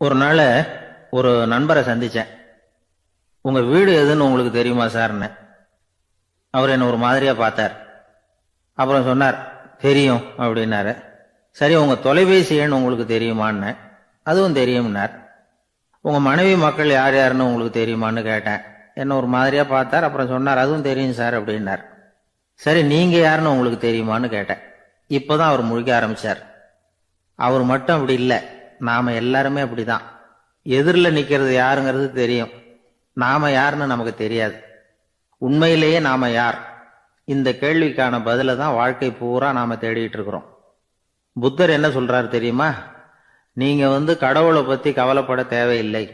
ஒரு நாள் ஒரு நண்பரை சந்திச்சேன். உங்க வீடு எதுன்னு உங்களுக்கு தெரியுமா சார்ன்னு. அவர் என்ன ஒரு மாதிரியா பார்த்தார். அப்புறம் சொன்னார், தெரியும் அப்படின்னாரு. சரி, உங்க தொலைபேசி எண் உங்களுக்கு தெரியுமான்னு. அதுவும் தெரியும்னார். உங்க மனைவி மக்கள் யார் யாருன்னு உங்களுக்கு தெரியுமான்னு கேட்டேன். என்ன ஒரு மாதிரியா பார்த்தார். அப்புறம் சொன்னார், அதுவும் தெரியும் சார் அப்படின்னார். சரி, நீங்க யாருன்னு உங்களுக்கு தெரியுமான்னு கேட்டேன். இப்பதான் அவர் முழிக்க ஆரம்பிச்சார். அவர் மட்டும் அப்படி இல்லை, நாம எல்லாருமே அப்படிதான். எதிரில் நிக்கிறது யாருங்கிறது தெரியும், நாம யாருன்னு நமக்கு தெரியாது. உண்மையிலேயே நாம யார்? இந்த கேள்விக்கான பதில தான் வாழ்க்கை பூரா நாம தேடிட்டு இருக்கிறோம். புத்தர் என்ன சொல்றாரு தெரியுமா? நீங்க கடவுளை பத்தி கவலைப்பட தேவையில்லை,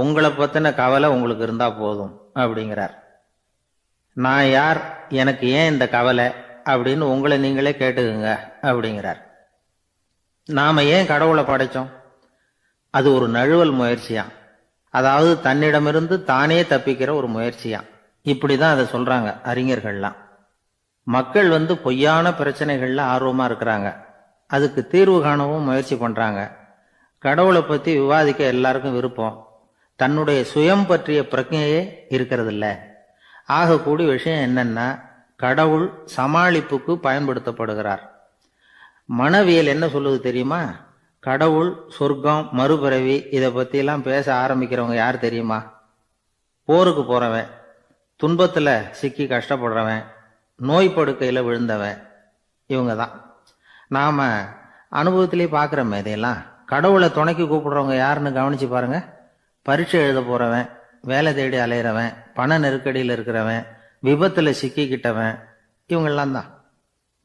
உங்களை பத்தின கவலை உங்களுக்கு இருந்தா போதும் அப்படிங்கிறார். நான் யார், எனக்கு ஏன் இந்த கவலை அப்படின்னு உங்களை நீங்களே கேட்டுக்குங்க அப்படிங்கிறார். நாம ஏன் கடவுளை படைச்சோம்? அது ஒரு நழுவல் முயற்சியாம். அதாவது தன்னிடமிருந்து தானே தப்பிக்கிற ஒரு முயற்சியாம். இப்படிதான் அதை சொல்றாங்க அறிஞர்கள்லாம். மக்கள் பொய்யான பிரச்சனைகள்ல ஆர்வமா இருக்கிறாங்க, அதுக்கு தீர்வு காணவும் முயற்சி பண்றாங்க. கடவுளை பத்தி விவாதிக்க எல்லாருக்கும் விருப்பம், தன்னுடைய சுயம் பற்றிய பிரஜையே இருக்கிறது இல்ல. ஆகக்கூடிய விஷயம் என்னன்னா, கடவுள் சமாளிப்புக்கு பயன்படுத்தப்படுகிறார். மனவியல் என்ன சொல்லுது தெரியுமா? கடவுள், சொர்க்கம், மறுபிறவி இதை பத்தி எல்லாம் பேச ஆரம்பிக்கிறவங்க யார் தெரியுமா? போருக்கு போறவன், துன்பத்துல சிக்கி கஷ்டப்படுறவன், நோய் படுக்கையில விழுந்தவன், இவங்க தான். நாம அனுபவத்திலே பார்க்கிறோமே இதையெல்லாம். கடவுளை துணைக்கு கூப்பிடுறவங்க யாருன்னு கவனிச்சு பாருங்க. பரீட்சை எழுத போறவன், வேலை தேடி அலையிறவன், பண நெருக்கடியில் இருக்கிறவன், விபத்துல சிக்கிக்கிட்டவன், இவங்கெல்லாம் தான்.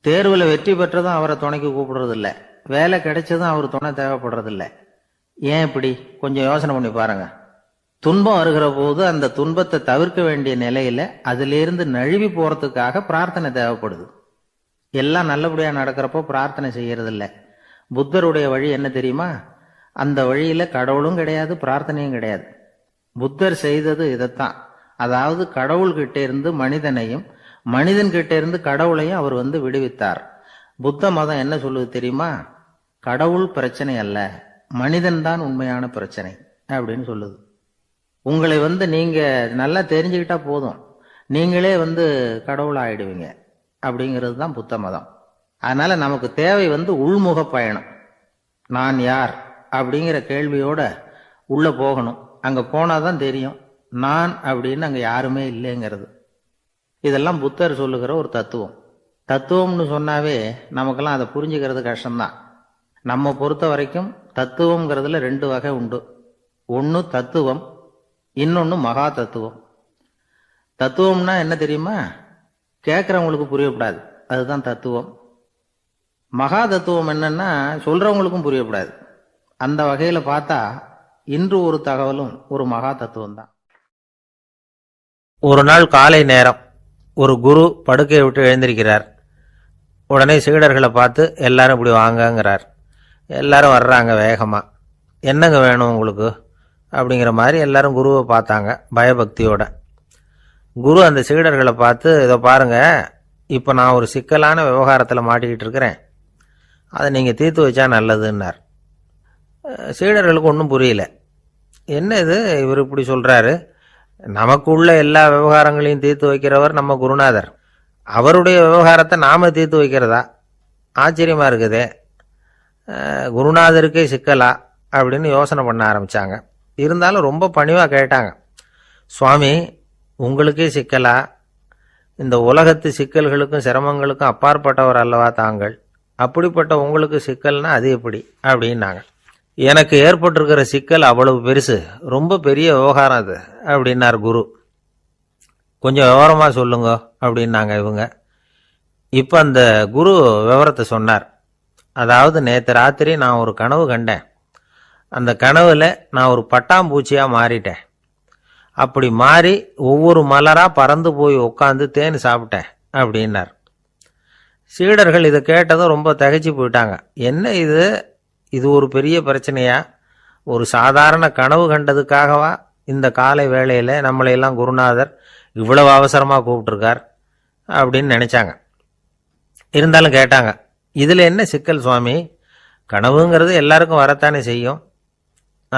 தேர்வுல வெற்றி பெற்றதும் அவரை துணைக்கு கூப்பிடுறது இல்லை, வேலை கிடைச்சதும் அவர் துணை தேவைப்படுறது இல்லை. ஏன் இப்படி? கொஞ்சம் யோசனை பண்ணி பாருங்க. துன்பம் வருகிற போது அந்த துன்பத்தை தவிர்க்க வேண்டிய நிலையில அதிலிருந்து நழுவி போறதுக்காக பிரார்த்தனை தேவைப்படுது. எல்லாம் நல்லபடியா நடக்கிறப்போ பிரார்த்தனை செய்யறது இல்லை. புத்தருடைய வழி என்ன தெரியுமா? அந்த வழியில கடவுளும் கிடையாது, பிரார்த்தனையும் கிடையாது. புத்தர் செய்தது இதைத்தான். அதாவது கடவுள்கிட்ட இருந்து மனிதனையும், மனிதன் கிட்ட இருந்து கடவுளையும் அவர் விடுவித்தார். புத்த மதம் என்ன சொல்லுது தெரியுமா? கடவுள் பிரச்சனை அல்ல, மனிதன் தான் உண்மையான பிரச்சனை அப்படின்னு சொல்லுது. உங்களை நீங்க நல்லா தெரிஞ்சுக்கிட்டா போதும், நீங்களே கடவுள் ஆயிடுவீங்க அப்படிங்கிறது தான் புத்த மதம். அதனால நமக்கு தேவை உள்முக பயணம். நான் யார் அப்படிங்கிற கேள்வியோட உள்ள போகணும். அங்க போனாதான் தெரியும் நான் அப்படின்னு அங்க யாருமே இல்லைங்கிறது. இதெல்லாம் புத்தர் சொல்லுகிற ஒரு தத்துவம். தத்துவம்னு சொன்னாவே நமக்கெல்லாம் அதை புரிஞ்சுக்கிறது கஷ்டம்தான். நம்ம பொறுத்த வரைக்கும் தத்துவம்ங்கிறதுல ரெண்டு வகை உண்டு. ஒன்று தத்துவம், இன்னொன்று மகா தத்துவம். தத்துவம்னா என்ன தெரியுமா? கேட்கறவங்களுக்கு புரியப்படாது, அதுதான் தத்துவம். மகா தத்துவம் என்னன்னா சொல்றவங்களுக்கும் புரியப்படாது. அந்த வகையில பார்த்தா இன்று ஒரு தகவலும் ஒரு மகா தத்துவம் தான். ஒரு நாள் காலை நேரம் ஒரு குரு படுக்கையை விட்டு எழுந்திருக்கிறார். உடனே சீடர்களை பார்த்து எல்லாரும் இப்படி வாங்கங்கிறார். எல்லாரும் வர்றாங்க வேகமா. என்னங்க வேணும் உங்களுக்கு அப்படிங்கிற மாதிரி எல்லாரும் குருவை பார்த்தாங்க பயபக்தியோட. குரு அந்த சீடர்களை பார்த்து, இதை பாருங்க, இப்போ நான் ஒரு சிக்கலான விவகாரத்தில் மாட்டிக்கிட்டு இருக்கிறேன், அதை நீங்கள் தீர்த்து வச்சா நல்லதுன்னார். சீடர்களுக்கு ஒன்றும் புரியல. என்ன இது இவர் இப்படி சொல்றாரு? நமக்கு உள்ள எல்லா விவகாரங்களையும் தீர்த்து வைக்கிறவர் நம்ம குருநாதர், அவருடைய விவகாரத்தை நாம தீர்த்து வைக்கிறதா? ஆச்சரியமா இருக்குதே, குருநாதருக்கே சிக்கலா அப்படின்னு யோசனை பண்ண ஆரம்பிச்சாங்க. இருந்தாலும் ரொம்ப பணிவா கேட்டாங்க, சுவாமி உங்களுக்கே சிக்கலா? இந்த உலகத்து சிக்கல்களுக்கும் சிரமங்களுக்கும் அப்பாற்பட்டவர் அல்லவா தாங்கள், அப்படிப்பட்ட உங்களுக்கு சிக்கல்னா அது எப்படி அப்படின்னாங்க. எனக்கு ஏற்பட்டிருக்கிற சிக்கல் அவ்வளவு பெருசு, ரொம்ப பெரிய விவகாரம் அது அப்படின்னார் குரு. கொஞ்சம் விவரமா சொல்லுங்க அப்படின்னாங்க இவங்க. இப்ப அந்த குரு விவரத்தை சொன்னார். அதாவது நேற்று ராத்திரி நான் ஒரு கனவு கண்டேன். அந்த கனவுல நான் ஒரு பட்டாம்பூச்சியா மாறிட்டேன். அப்படி மாறி ஒவ்வொரு மலரா பறந்து போய் உட்காந்து தேன் சாப்பிட்டேன் அப்படின்னார். சீடர்கள் இதை கேட்டதும் ரொம்ப திகைச்சு போயிட்டாங்க. என்ன இது, இது ஒரு பெரிய பிரச்சனையா? ஒரு சாதாரண கனவு கண்டதுக்காகவா இந்த காலை வேளையில நம்மளையெல்லாம் குருநாதர் இவ்வளவு அவசரமா கூப்பிட்டுருக்கார் அப்படின்னு நினைச்சாங்க. இருந்தாலும் கேட்டாங்க, இதுல என்ன சிக்கல் சுவாமி? கனவுங்கிறது எல்லாருக்கும் வரத்தானே செய்யும்,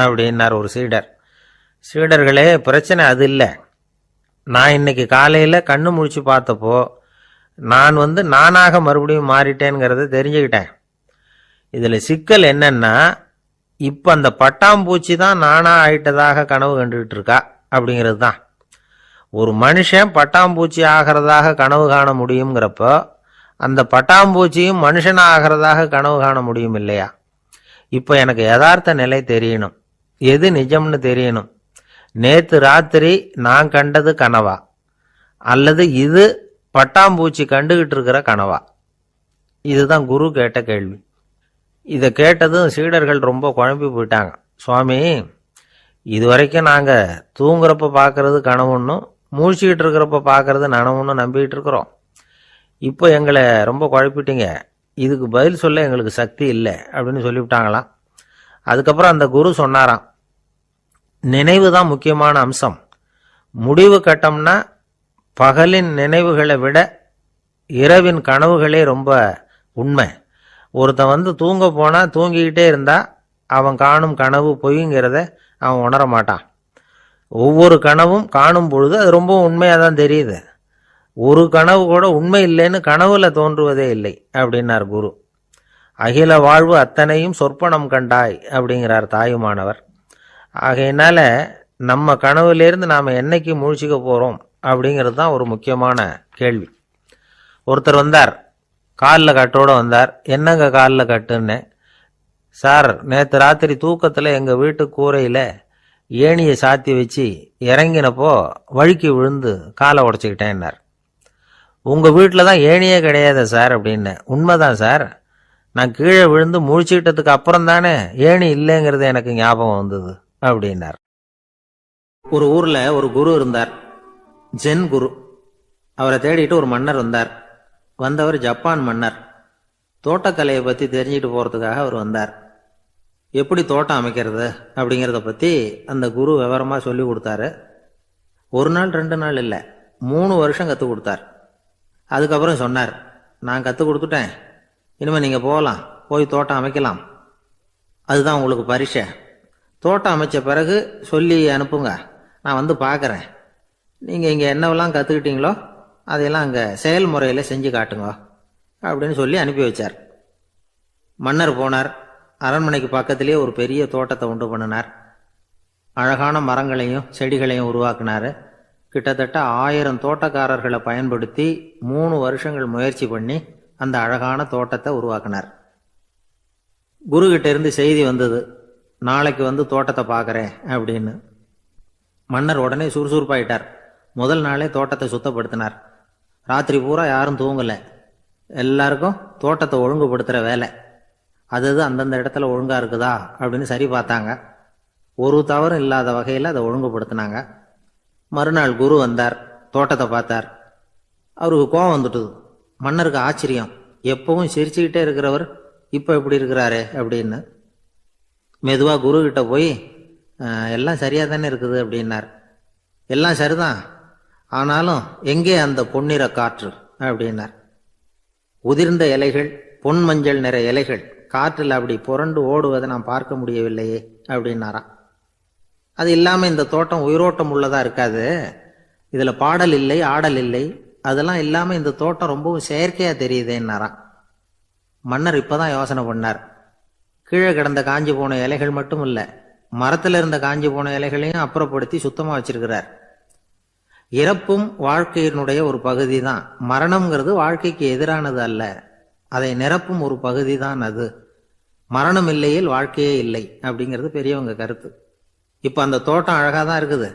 அப்படின்னார் ஒரு சீடர். சீடர்களே, பிரச்சனை அது இல்லை. நான் இன்னைக்கு காலையில் கண்ணு முழிச்சு பார்த்தப்போ நான் நானாக மறுபடியும் மாறிட்டேங்கிறத தெரிஞ்சுக்கிட்டேன். இதில் சிக்கல் என்னன்னா, இப்போ அந்த பட்டாம்பூச்சி தான் நானா ஆயிட்டதாக கனவு கண்டுகிட்டு இருக்கா அப்படிங்கிறது தான். ஒரு மனுஷன் பட்டாம்பூச்சி ஆகிறதாக கனவு காண முடியுங்கிறப்போ அந்த பட்டாம்பூச்சியும் மனுஷன் ஆகிறதாக கனவு காண முடியும் இல்லையா? இப்போ எனக்கு யதார்த்த நிலை தெரியணும், எது நிஜம்னு தெரியணும். நேற்று ராத்திரி நான் கண்டது கனவா, அல்லது இது பட்டாம்பூச்சி கண்டுகிட்டு இருக்கிற கனவா? இதுதான் குரு கேட்ட கேள்வி. இதை கேட்டதும் சீடர்கள் ரொம்ப குழம்பி போயிட்டாங்க. சுவாமி, இது வரைக்கும் நாங்கள் தூங்குறப்ப பார்க்கறது கனவுன்னு, மூழ்கிக்கிட்டு இருக்கிறப்ப பார்க்கறது நனவுன்னு நம்பிக்கிட்டு இருக்கிறோம். இப்போ எங்களை ரொம்ப குழப்பிட்டீங்க, இதுக்கு பதில் சொல்ல எங்களுக்கு சக்தி இல்லை அப்படின்னு சொல்லிவிட்டாங்களாம். அதுக்கப்புறம் அந்த குரு சொன்னாராம், நினைவு தான் முக்கியமான அம்சம். முடிவு கட்டம்னா பகலின் நினைவுகளை விட இரவின் கனவுகளே ரொம்ப உண்மை. ஒருத்தன் தூங்க போனால் தூங்கிக்கிட்டே இருந்தா அவன் காணும் கனவு பொய்ங்கிறத அவன் உணர மாட்டான். ஒவ்வொரு கனவும் காணும் பொழுது அது ரொம்ப உண்மையாக தான் தெரியுது. ஒரு கனவு கூட உண்மை இல்லைன்னு கனவுல தோன்றுவதே இல்லை அப்படின்னார் குரு. அகில வாழ்வு அத்தனையும் சொற்பனம் கண்டாய் அப்படிங்கிறார் தாயுமானவர். ஆகையினால நம்ம கனவுலேருந்து நாம் என்னைக்கு முழிச்சிக்க போகிறோம் அப்படிங்கிறது தான் ஒரு முக்கியமான கேள்வி. ஒருத்தர் வந்தார், காலில் கட்டோடு வந்தார். என்னங்க காலில் கட்டுன்னு? சார், நேற்று ராத்திரி தூக்கத்தில் எங்கள் வீட்டு கூரையில் ஏணியை சாத்தி வச்சு இறங்கினப்போ வழுக்கி விழுந்து காலை உடச்சிக்கிட்டேன்னார். உங்கள் வீட்டில் தான் ஏணியே கிடையாது சார் அப்படின்னு. உண்மைதான் சார், நான் கீழே விழுந்து முழிச்சுக்கிட்டதுக்கு அப்புறம் தானே ஏணி இல்லைங்கிறது எனக்கு ஞாபகம் வந்தது அப்படின்னார். ஒரு ஊரில் ஒரு குரு இருந்தார், ஜென் குரு. அவரை தேடிட்டு ஒரு மன்னர் வந்தார். வந்தவர் ஜப்பான் மன்னர். தோட்டக்கலையை பற்றி தெரிஞ்சுட்டு போகிறதுக்காக அவர் வந்தார். எப்படி தோட்டம் அமைக்கிறது அப்படிங்கிறத பற்றி அந்த குரு விவரமாக சொல்லி கொடுத்தாரு. ஒரு நாள் 2 நாள் இல்லை, 3 வருஷம் கற்றுக் கொடுத்தார். அதுக்கப்புறம் சொன்னார், நான் கற்றுக் கொடுத்துட்டேன், இனிமேல் நீங்கள் போகலாம், போய் தோட்டம் அமைக்கலாம். அதுதான் உங்களுக்கு பரிசை. தோட்டம் அமைச்ச பிறகு சொல்லி அனுப்புங்க, நான் பார்க்குறேன். நீங்கள் இங்கே என்னவெல்லாம் கற்றுக்கிட்டீங்களோ அதையெல்லாம் அங்கே செயல்முறையில் செஞ்சு காட்டுங்க அப்படின்னு சொல்லி அனுப்பி வச்சார். மன்னர் போனார். அரண்மனைக்கு பக்கத்திலே ஒரு பெரிய தோட்டத்தை உண்டு பண்ணினார். அழகான மரங்களையும் செடிகளையும் உருவாக்கினார். கிட்டத்தட்ட 1000 தோட்டக்காரர்களை பயன்படுத்தி 3 வருஷங்கள் முயற்சி பண்ணி அந்த அழகான தோட்டத்தை உருவாக்கினார். குரு கிட்ட இருந்து செய்தி வந்தது, நாளைக்கு தோட்டத்தை பார்க்குறேன் அப்படின்னு. மன்னர் உடனே சுறுசுறுப்பாயிட்டார். முதல் நாளே தோட்டத்தை சுத்தப்படுத்தினார். ராத்திரி பூரா யாரும் தூங்கலை. எல்லாருக்கும் தோட்டத்தை ஒழுங்குபடுத்துகிற வேலை. அது அந்தந்த இடத்துல ஒழுங்காக இருக்குதா அப்படின்னு சரி பார்த்தாங்க. ஒரு தவறும் இல்லாத வகையில் அதை ஒழுங்குபடுத்தினாங்க. மறுநாள் குரு வந்தார், தோட்டத்தை பார்த்தார். அவருக்கு கோபம் வந்துட்டுது. மன்னருக்கு ஆச்சரியம், எப்பவும் சிரிச்சுக்கிட்டே இருக்கிறவர் இப்போ எப்படி இருக்கிறாரே அப்படின்னு. மெதுவாக குரு கிட்ட போய், எல்லாம் சரியாக தானே இருக்குது அப்படின்னார். எல்லாம் சரிதான், ஆனாலும் எங்கே அந்த பொன்னிற காற்று அப்படின்னார். உதிர்ந்த இலைகள், பொன் மஞ்சள் நிற இலைகள் காற்றில் அப்படி புரண்டு ஓடுவதை நான் பார்க்க முடியவில்லையே அப்படின்னாராம். அது இல்லாமல் இந்த தோட்டம் உயிரோட்டம் உள்ளதா இருக்காது, இதில் பாடல் இல்லை, ஆடல் இல்லை, அதெல்லாம் இல்லாமல் இந்த தோட்டம் ரொம்பவும் செயற்கையாக தெரியுதேன்னாராம். மன்னர் இப்போதான் யோசனை பண்ணார். கீழே கிடந்த காஞ்சி போன இலைகள் மட்டும் இல்லை, மரத்தில் இருந்த காஞ்சி போன இலைகளையும் அப்புறப்படுத்தி சுத்தமாக வச்சிருக்கிறார். இறப்பும் வாழ்க்கையினுடைய ஒரு பகுதி தான். மரணம்ங்கிறது வாழ்க்கைக்கு எதிரானது அல்ல, அதை நிரப்பும் ஒரு பகுதி தான் அது. மரணம் இல்லையில் வாழ்க்கையே இல்லை அப்படிங்கிறது பெரியவங்க கருத்து. இப்போ அந்த தோட்டம் அழகாக தான் இருக்குது,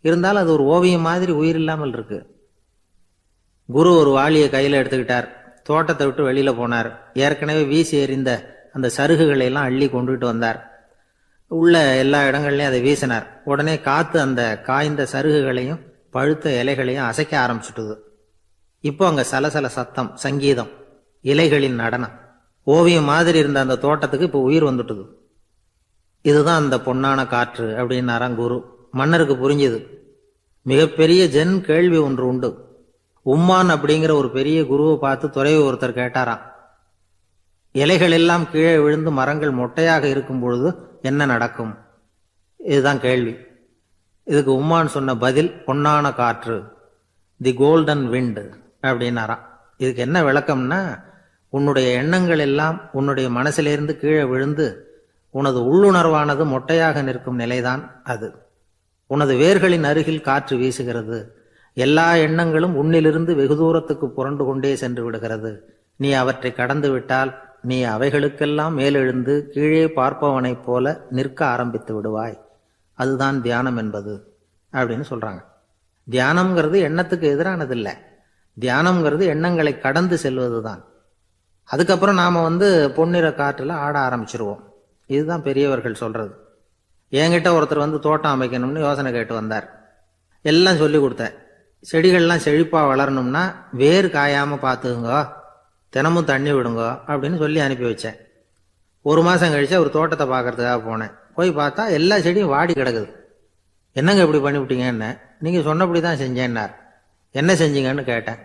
இருந்தாலும் அது ஒரு ஓவியம் மாதிரி உயிர் இல்லாமல் இருக்கு. குரு ஒரு வாளியை கையில் எடுத்துக்கிட்டார். தோட்டத்தை விட்டு வெளியில போனார். ஏற்கனவே வீசி எறிந்த அந்த சருகுகளை எல்லாம் அள்ளி கொண்டுகிட்டு வந்தார். உள்ள எல்லா இடங்கள்லையும் அதை வீசினார். உடனே காத்து அந்த காய்ந்த சருகுகளையும் பழுத்த இலைகளையும் அசைக்க ஆரம்பிச்சுட்டுது. இப்போ அங்க சலசல சத்தம், சங்கீதம், இலைகளின் நடனம். ஓவியம் மாதிரி இருந்த அந்த தோட்டத்துக்கு இப்போ உயிர் வந்துட்டுது. இதுதான் அந்த பொன்னான காற்று அப்படின்னாராம் குரு. மன்னருக்கு புரிஞ்சுது. மிகப்பெரிய ஜென் கேள்வி ஒன்று உண்டு. உம்மான் அப்படிங்கிற ஒரு பெரிய குருவை பார்த்து துறவி ஒருத்தர் கேட்டாராம், இலைகள் எல்லாம் கீழே விழுந்து மரங்கள் மொட்டையாக இருக்கும் பொழுது என்ன நடக்கும்? இதுதான் கேள்வி. இதுக்கு உம்மான் சொன்ன பதில் பொன்னான காற்று, தி கோல்டன் விண்ட் அப்படின்னாராம். இதுக்கு என்ன விளக்கம்னா, உன்னுடைய எண்ணங்கள் எல்லாம் உன்னுடைய மனசிலிருந்து கீழே விழுந்து உனது உள்ளுணர்வானது மொட்டையாக நிற்கும் நிலைதான் அது. உனது வேர்களின் அருகில் காற்று வீசுகிறது. எல்லா எண்ணங்களும் உன்னிலிருந்து வெகு தூரத்துக்கு புரண்டு கொண்டே சென்று விடுகிறது. நீ அவற்றை கடந்து விட்டால் நீ அவைகளுக்கெல்லாம் மேலெழுந்து கீழே பார்ப்பவனைப் போல நிற்க ஆரம்பித்து விடுவாய். அதுதான் தியானம் என்பது அப்படின்னு சொல்றாங்க. தியானம்ங்கிறது எண்ணத்துக்கு எதிரானதில்லை. தியானம்ங்கிறது எண்ணங்களை கடந்து செல்வதுதான். அதுக்கப்புறம் நாம பொன்னிற காற்றுல ஆட ஆரம்பிச்சிருவோம். இதுதான் பெரியவர்கள் சொல்றது. என்கிட்ட ஒருத்தர் தோட்டம் அமைக்கணும்னு யோசனை கேட்டு வந்தார். எல்லாம் சொல்லி கொடுத்தேன். செடிகள்லாம் செழிப்பா வளரணும்னா வேர் காயாம பார்த்துக்குங்க, தினமும் தண்ணி விடுங்க அப்படின்னு சொல்லி அனுப்பி வச்சேன். ஒரு மாசம் கழிச்சு அவர் தோட்டத்தை பார்க்கறதுக்காக போனேன். போய் பார்த்தா எல்லா செடியும் வாடி கிடக்குது. என்னங்க இப்படி பண்ணிவிட்டீங்கன்னு. நீங்க சொன்னபடிதான் செஞ்சேன்னார். என்ன செஞ்சீங்கன்னு கேட்டேன்.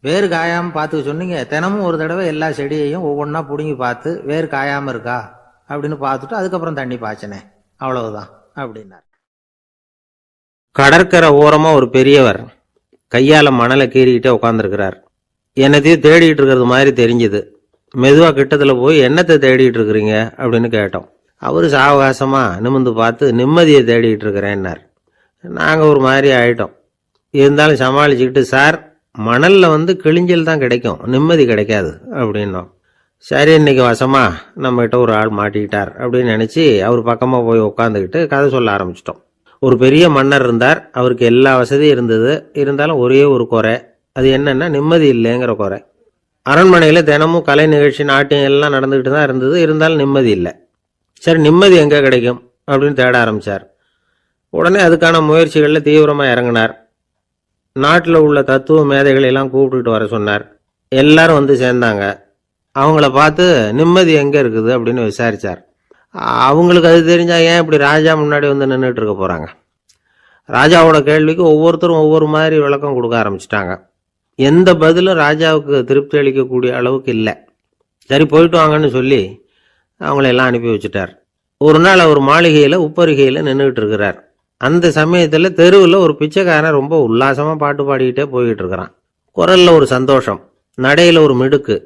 வேறு காயாம பார்த்துக்க சொன்னீங்க, தினமும் ஒரு தடவை எல்லா செடியையும் ஒவ்வொன்றா பிடுங்கி பார்த்து வேறு காயாம இருக்கா அப்படின்னு பார்த்துட்டு அதுக்கப்புறம் தண்ணி பாய்ச்சினேன், அவ்வளவுதான் அப்படின்னார். கடற்கரை ஓரமா ஒரு பெரியவர் கையால மணலை கீறிக்கிட்டே உட்காந்துருக்கிறார். என்னத்தையும் தேடிட்டு இருக்கிறது மாதிரி தெரிஞ்சுது. மெதுவா கிட்டத்துல போய் என்னத்தை தேடிட்டு இருக்கிறீங்க அப்படின்னு கேட்டோம். அவரு சாவகாசமா நிமிந்து பார்த்து நிம்மதியை தேடிட்டு இருக்கிறேன்னார். நாங்க ஒரு மாதிரி ஆயிட்டோம். இருந்தாலும் சமாளிச்சுக்கிட்டு, சார் மணல்ல கிழிஞ்சல் தான் கிடைக்கும், நிம்மதி கிடைக்காது அப்படின்னோம். சரி, இன்னைக்கு வசமா நம்ம கிட்ட ஒரு ஆள் மாட்டிக்கிட்டார் அப்படின்னு நினைச்சு அவர் பக்கமா போய் உட்காந்துக்கிட்டு கதை சொல்ல ஆரம்பிச்சிட்டோம். ஒரு பெரிய மன்னர் இருந்தார். அவருக்கு எல்லா வசதியும் இருந்தது. இருந்தாலும் ஒரே ஒரு குறை. அது என்னன்னா நிம்மதி இல்லைங்கிற குறை. அரண்மனையில தினமும் கலை நிகழ்ச்சி, நாட்டியம் எல்லாம் நடந்துகிட்டு தான் இருந்தது. இருந்தாலும் நிம்மதி இல்லை. சரி, நிம்மதி எங்க கிடைக்கும் அப்படின்னு தேட ஆரம்பிச்சார். உடனே அதுக்கான முயற்சிகள்ல தீவிரமா இறங்கினார். நாட்டில் உள்ள தத்துவ மேதைகளை எல்லாம் கூப்பிட்டுட்டு வர சொன்னார். எல்லாரும் சேர்ந்தாங்க. அவங்கள பார்த்து நிம்மதி எங்க இருக்குது அப்படின்னு விசாரிச்சார். அவங்களுக்கு அது தெரிஞ்சா ஏன் இப்படி ராஜா முன்னாடி நின்றுட்டு இருக்க போறாங்க? ராஜாவோட கேள்விக்கு ஒவ்வொருத்தரும் ஒவ்வொரு மாதிரி விளக்கம் கொடுக்க ஆரம்பிச்சிட்டாங்க. எந்த பதிலும் ராஜாவுக்கு திருப்தி அளிக்கக்கூடிய அளவுக்கு இல்லை. சரி, போயிட்டு வாங்கன்னு சொல்லி அவங்கள எல்லாம் அனுப்பி வச்சுட்டார். ஒரு நாள் அவர் மாளிகையில உப்பருகையில நின்றுட்டு இருக்கிறார். அந்த சமயத்துல தெருவில் ஒரு பிச்சைக்காரன் ரொம்ப உல்லாசமா பாட்டு பாடிக்கிட்டே போய்கிட்டு இருக்கிறான். குரல்ல ஒரு சந்தோஷம், நடையில ஒரு மிடுக்கு.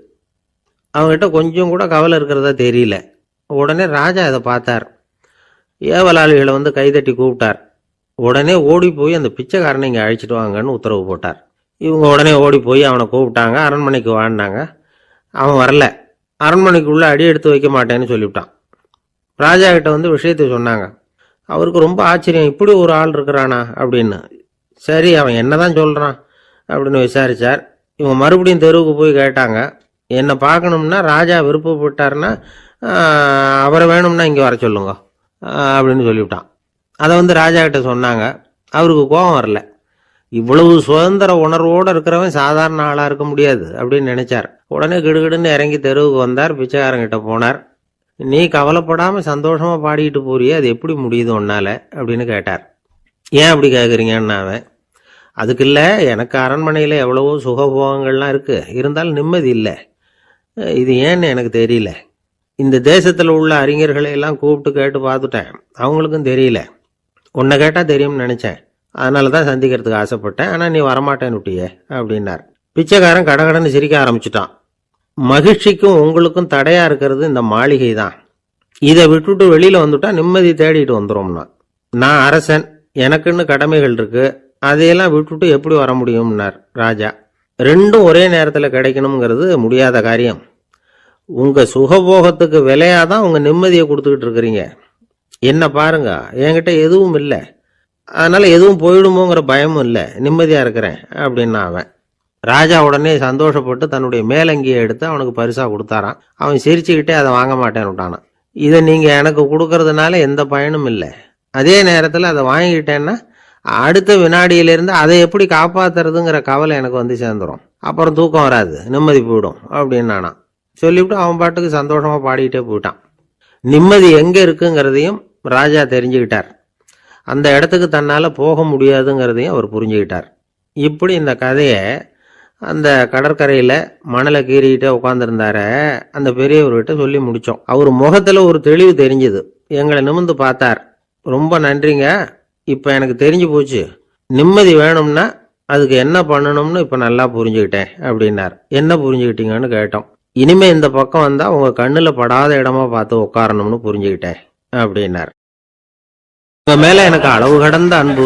அவங்ககிட்ட கொஞ்சம் கூட கவலை இருக்கிறதா தெரியல. உடனே ராஜா அதை பார்த்தார். ஏவலாளிகளை கைதட்டி கூப்பிட்டார். உடனே ஓடி போய் அந்த பிச்சைக்காரனை இங்கே அழைச்சிட்டு வாங்கன்னு உத்தரவு போட்டார். இவங்க உடனே ஓடி போய் அவனை கூப்பிட்டாங்க. அரண்மனைக்கு வாழ்ந்தாங்க. அவன் வரல. அரண்மனைக்குள்ள அடி எடுத்து வைக்க மாட்டேன்னு சொல்லிவிட்டான். ராஜா கிட்ட விஷயத்தை சொன்னாங்க. அவருக்கு ரொம்ப ஆச்சரியம், இப்படி ஒரு ஆள் இருக்கிறானா அப்படின்னு. சரி, அவன் என்னதான் சொல்றான் அப்படின்னு விசாரிச்சார். இவங்க மறுபடியும் தெருவுக்கு போய் கேட்டாங்க. என்னை பார்க்கணும்னா ராஜா விருப்பப்பட்டாருன்னா அவரை வேணும்னா இங்கே வர சொல்லுங்க அப்படின்னு சொல்லிவிட்டான். அதை ராஜா கிட்ட சொன்னாங்க. அவருக்கு கோபம் வரல. இவ்வளவு சுதந்திர உணர்வோடு இருக்கிறவன் சாதாரண ஆளா இருக்க முடியாது அப்படின்னு நினைச்சார். உடனே கிடுகிடுன்னு இறங்கி தெருவுக்கு வந்தார். பிச்சைக்காரங்கிட்ட போனார். நீ கவலைப்படாம சந்தோஷமா பாடிக்கிட்டு போறியே, அது எப்படி முடியுது உன்னால அப்படின்னு கேட்டார். ஏன் அப்படி கேட்குறீங்கன்னு அவன், அதுக்கு இல்லை, எனக்கு அரண்மனையில் எவ்வளவோ சுகபோகங்கள்லாம் இருக்கு, இருந்தாலும் நிம்மதி இல்லை. இது ஏன்னு எனக்கு தெரியல. இந்த தேசத்தில் உள்ள அறிஞர்களை எல்லாம் கூப்பிட்டு கேட்டு பார்த்துட்டேன், அவங்களுக்கும் தெரியல. உன்னை கேட்டால் தெரியும்னு நினச்சேன், அதனால தான் சந்திக்கிறதுக்கு ஆசைப்பட்டேன். ஆனால் நீ வரமாட்டேன்னு விட்டியே அப்படின்னார். பிச்சைக்காரன் கடகடன்னு சிரிக்க ஆரம்பிச்சுட்டான். மகிழ்ச்சிக்கும் உங்களுக்கும் தடையா இருக்கிறது இந்த மாளிகை தான். இதை விட்டுட்டு வெளியில வந்துட்டா நிம்மதி தேடிட்டு வந்துடும்னா. நான் அரசன், எனக்குன்னு கடமைகள் இருக்கு, அதையெல்லாம் விட்டுட்டு எப்படி வர முடியும்னார் ராஜா. ரெண்டும் ஒரே நேரத்தில் கிடைக்கணுங்கிறது முடியாத காரியம். உங்க சுகபோகத்துக்கு விலையாதான் உங்க நிம்மதியை கொடுத்துக்கிட்டு இருக்கிறீங்க. என்ன பாருங்க, என்கிட்ட எதுவும் இல்லை, அதனால எதுவும் போயிடுமோங்கிற பயமும் இல்லை, நிம்மதியா இருக்கிறேன் அப்படின்னா அவன். ராஜா உடனே சந்தோஷப்பட்டு தன்னுடைய மேலங்கியை எடுத்து அவனுக்கு பரிசா கொடுத்தாரான். அவன் சிரிச்சுக்கிட்டே அதை வாங்க மாட்டேன்னு விட்டானான். இதை நீங்க எனக்கு கொடுக்கறதுனால எந்த பயனும் இல்லை, அதே நேரத்தில் அதை வாங்கிக்கிட்டேன்னா அடுத்த வினாடியிலிருந்து அதை எப்படி காப்பாத்துறதுங்கிற கவலை எனக்கு சேர்ந்துடும், அப்புறம் தூக்கம் வராது, நிம்மதி போயிடும் அப்படின்னானா. சொல்லிவிட்டு அவன் பாட்டுக்கு சந்தோஷமா பாடிக்கிட்டே போயிட்டான். நிம்மதி எங்க இருக்குங்கிறதையும் ராஜா தெரிஞ்சுக்கிட்டார். அந்த இடத்துக்கு தன்னால போக முடியாதுங்கிறதையும் அவர் புரிஞ்சுக்கிட்டார். இப்படி இந்த கதையை அந்த கடற்கரையில மணலை கீறிக்கிட்டே உட்காந்துருந்தார அந்த பெரியவர்கிட்ட சொல்லி முடிச்சோம். அவர் முகத்துல ஒரு தெளிவு தெரிஞ்சது. எங்களை நிமிர்ந்து பார்த்தார். ரொம்ப நன்றிங்க. இப்ப எனக்கு தெரிஞ்சு போச்சு. நிம்மதி வேணும்னா அதுக்கு என்ன பண்ணணும்னு இப்ப நல்லா புரிஞ்சுக்கிட்டேன் அப்படின்னார். என்ன புரிஞ்சுக்கிட்டீங்கன்னு கேட்டோம். இனிமே இந்த பக்கம் வந்தா உங்க கண்ணுல படாத இடமா பார்த்து உட்காரணும்னு புரிஞ்சுக்கிட்டேன் அப்படின்னார். உங்க மேல எனக்கு அளவு கடந்த அன்பு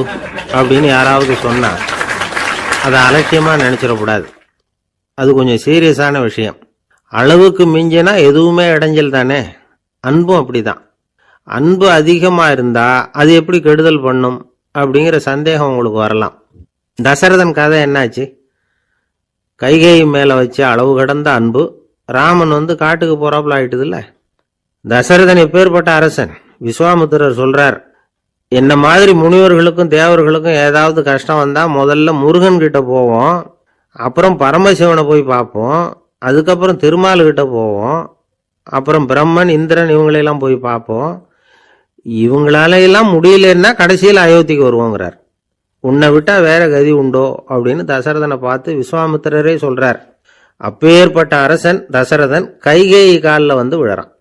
அப்படின்னு யாராவது சொன்னா அதை அலட்சியமா நினைச்சிடக்கூடாது. அது கொஞ்சம் சீரியஸான விஷயம். அளவுக்கு மிஞ்சினா எதுவுமே இடைஞ்சல் தானே. அன்பும் அப்படிதான். அன்பு அதிகமா இருந்தா அது எப்படி கெடுதல் பண்ணும் அப்படிங்கிற சந்தேகம் உங்களுக்கு வரலாம். தசரதன் கதை என்னாச்சு? கைகேயி மேல வச்ச அளவு கடந்த அன்பு ராமன் காட்டுக்கு போறாப்புல ஆயிட்டுதுல்ல. தசரதன் எப்பேற்பட்ட அரசன். விஸ்வாமித்திரர் சொல்றார், என்ன மாதிரி முனிவர்களுக்கும் தேவர்களுக்கும் ஏதாவது கஷ்டம் வந்தா முதல்ல முருகன் கிட்ட போவோம், அப்புறம் பரமசிவனை போய் பார்ப்போம், அதுக்கப்புறம் திருமால் கிட்ட போவோம், அப்புறம் பிரம்மன் இந்திரன் இவங்களெல்லாம் போய் பார்ப்போம். இவங்களால எல்லாம் முடியலன்னா கடைசியில் அயோத்திக்கு வருவோங்கிறார். உன்னை விட்டா வேற கதி உண்டோ அப்படின்னு தசரதனை பார்த்து விஸ்வாமித்திரரே சொல்றார். அப்பேற்பட்ட அரசன் தசரதன் கைகேயி காலில் விழறான்.